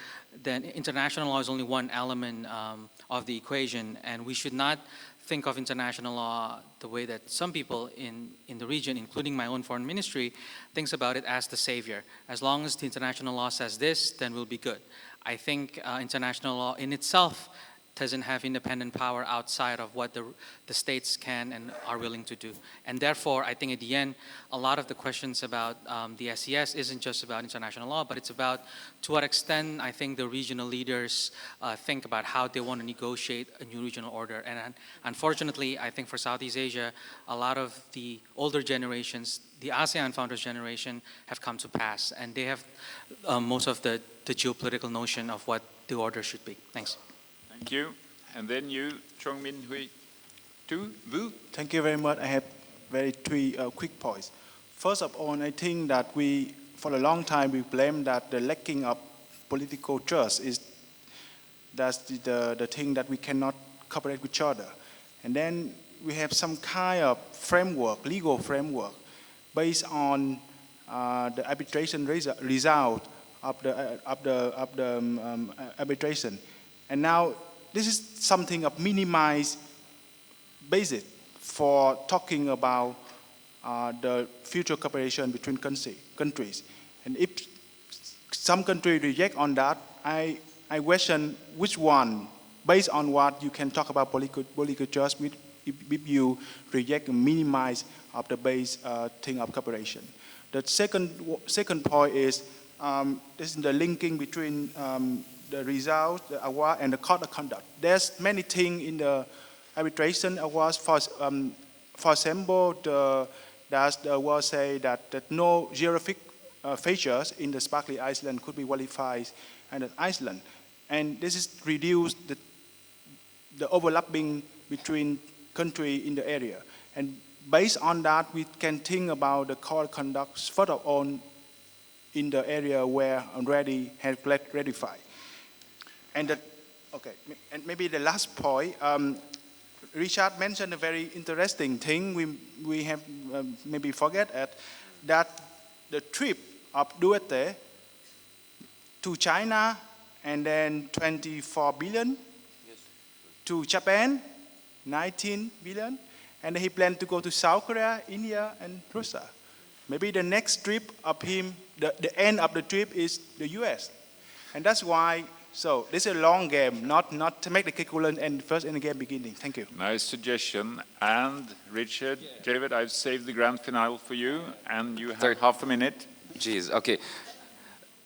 D: then international law is only one element of the equation, and we should not think of international law the way that some people in the region, including my own foreign ministry, thinks about it as the savior. As long as the international law says this, then we'll be good. I think international law in itself doesn't have independent power outside of what the states can and are willing to do. And therefore, I think at the end, a lot of the questions about the SES isn't just about international law, but it's about to what extent I think the regional leaders think about how they want to negotiate a new regional order. And unfortunately, I think for Southeast Asia, a lot of the older generations, the ASEAN founders generation, have come to pass. And they have most of the geopolitical notion of what the order should be. Thanks.
B: Thank you. And then you, Chong Min Hui, Vu.
F: Thank you very much. I have three quick points. First of all, I think that for a long time, we blame that the lacking of political trust that's the thing that we cannot cooperate with each other. And then we have some kind of framework, legal framework, based on the arbitration result of the arbitration. And now this is something of minimized basis for talking about the future cooperation between countries. And if some country reject on that, I question which one, based on what you can talk about political trust, if you reject and minimize of the base thing of cooperation. The second point is this is the linking between the result, the award, and the code of conduct. There's many things in the arbitration awards. For example, the award say that no geographic features in the sparkly island could be qualified as an island, and this is reduce the overlapping between countries in the area. And based on that, we can think about the code of conduct further on in the area where already has ratified. And and maybe the last point, Richard mentioned a very interesting thing we have maybe forget that the trip of Duterte to China and then 24 billion, to Japan 19 billion, and he planned to go to South Korea, India, and Russia. Maybe the next trip of him, the end of the trip is the US. And that's why, so this is a long game, not to make the calculation and first in the game beginning. Thank you.
B: Nice suggestion. And Richard, David, I've saved the grand finale for you, and you have half a minute.
E: Jeez, okay.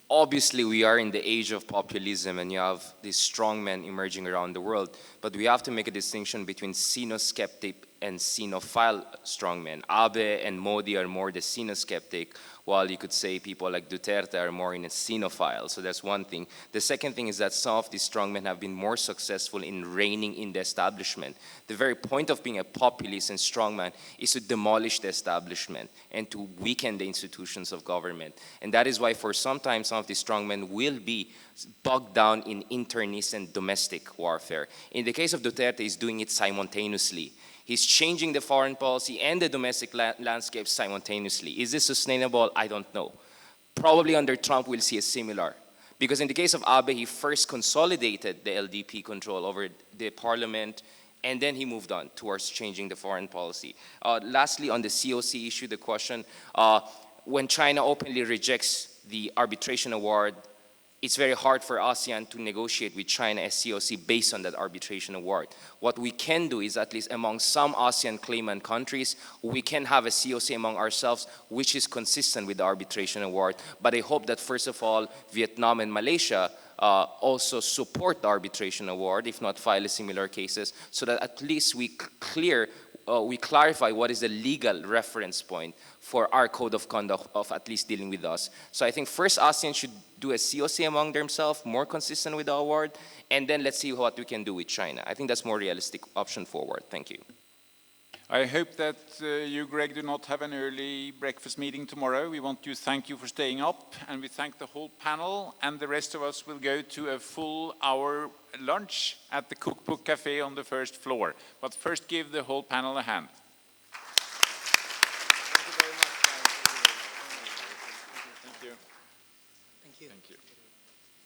E: Obviously, we are in the age of populism, and you have these strong men emerging around the world. But we have to make a distinction between xenoskeptic and xenophile strongmen. Abe and Modi are more the xenoskeptic, while you could say people like Duterte are more in a xenophile. So that's one thing. The second thing is that some of these strongmen have been more successful in reigning in the establishment. The very point of being a populist and strongman is to demolish the establishment and to weaken the institutions of government. And that is why for some time, some of these strongmen will be bogged down in internist and domestic warfare. In the case of Duterte, he's doing it simultaneously. He's changing the foreign policy and the domestic landscape simultaneously. Is this sustainable? I don't know. Probably under Trump, we'll see a similar. Because in the case of Abe, he first consolidated the LDP control over the parliament, and then he moved on towards changing the foreign policy. Lastly, on the COC issue, the question, when China openly rejects the arbitration award, it's very hard for ASEAN to negotiate with China as COC based on that arbitration award. What we can do is, at least among some ASEAN claimant countries, we can have a COC among ourselves which is consistent with the arbitration award. But I hope that first of all, Vietnam and Malaysia also support the arbitration award, if not file similar cases, so that at least we clarify what is the legal reference point for our code of conduct of at least dealing with us. So I think first ASEAN should do a COC among themselves, more consistent with the award, and then let's see what we can do with China. I think that's more realistic option forward. Thank you.
B: I hope that you, Greg, do not have an early breakfast meeting tomorrow. We want to thank you for staying up, and we thank the whole panel, and the rest of us will go to a full hour lunch at the Cookbook Cafe on the first floor. But first, give the whole panel a hand.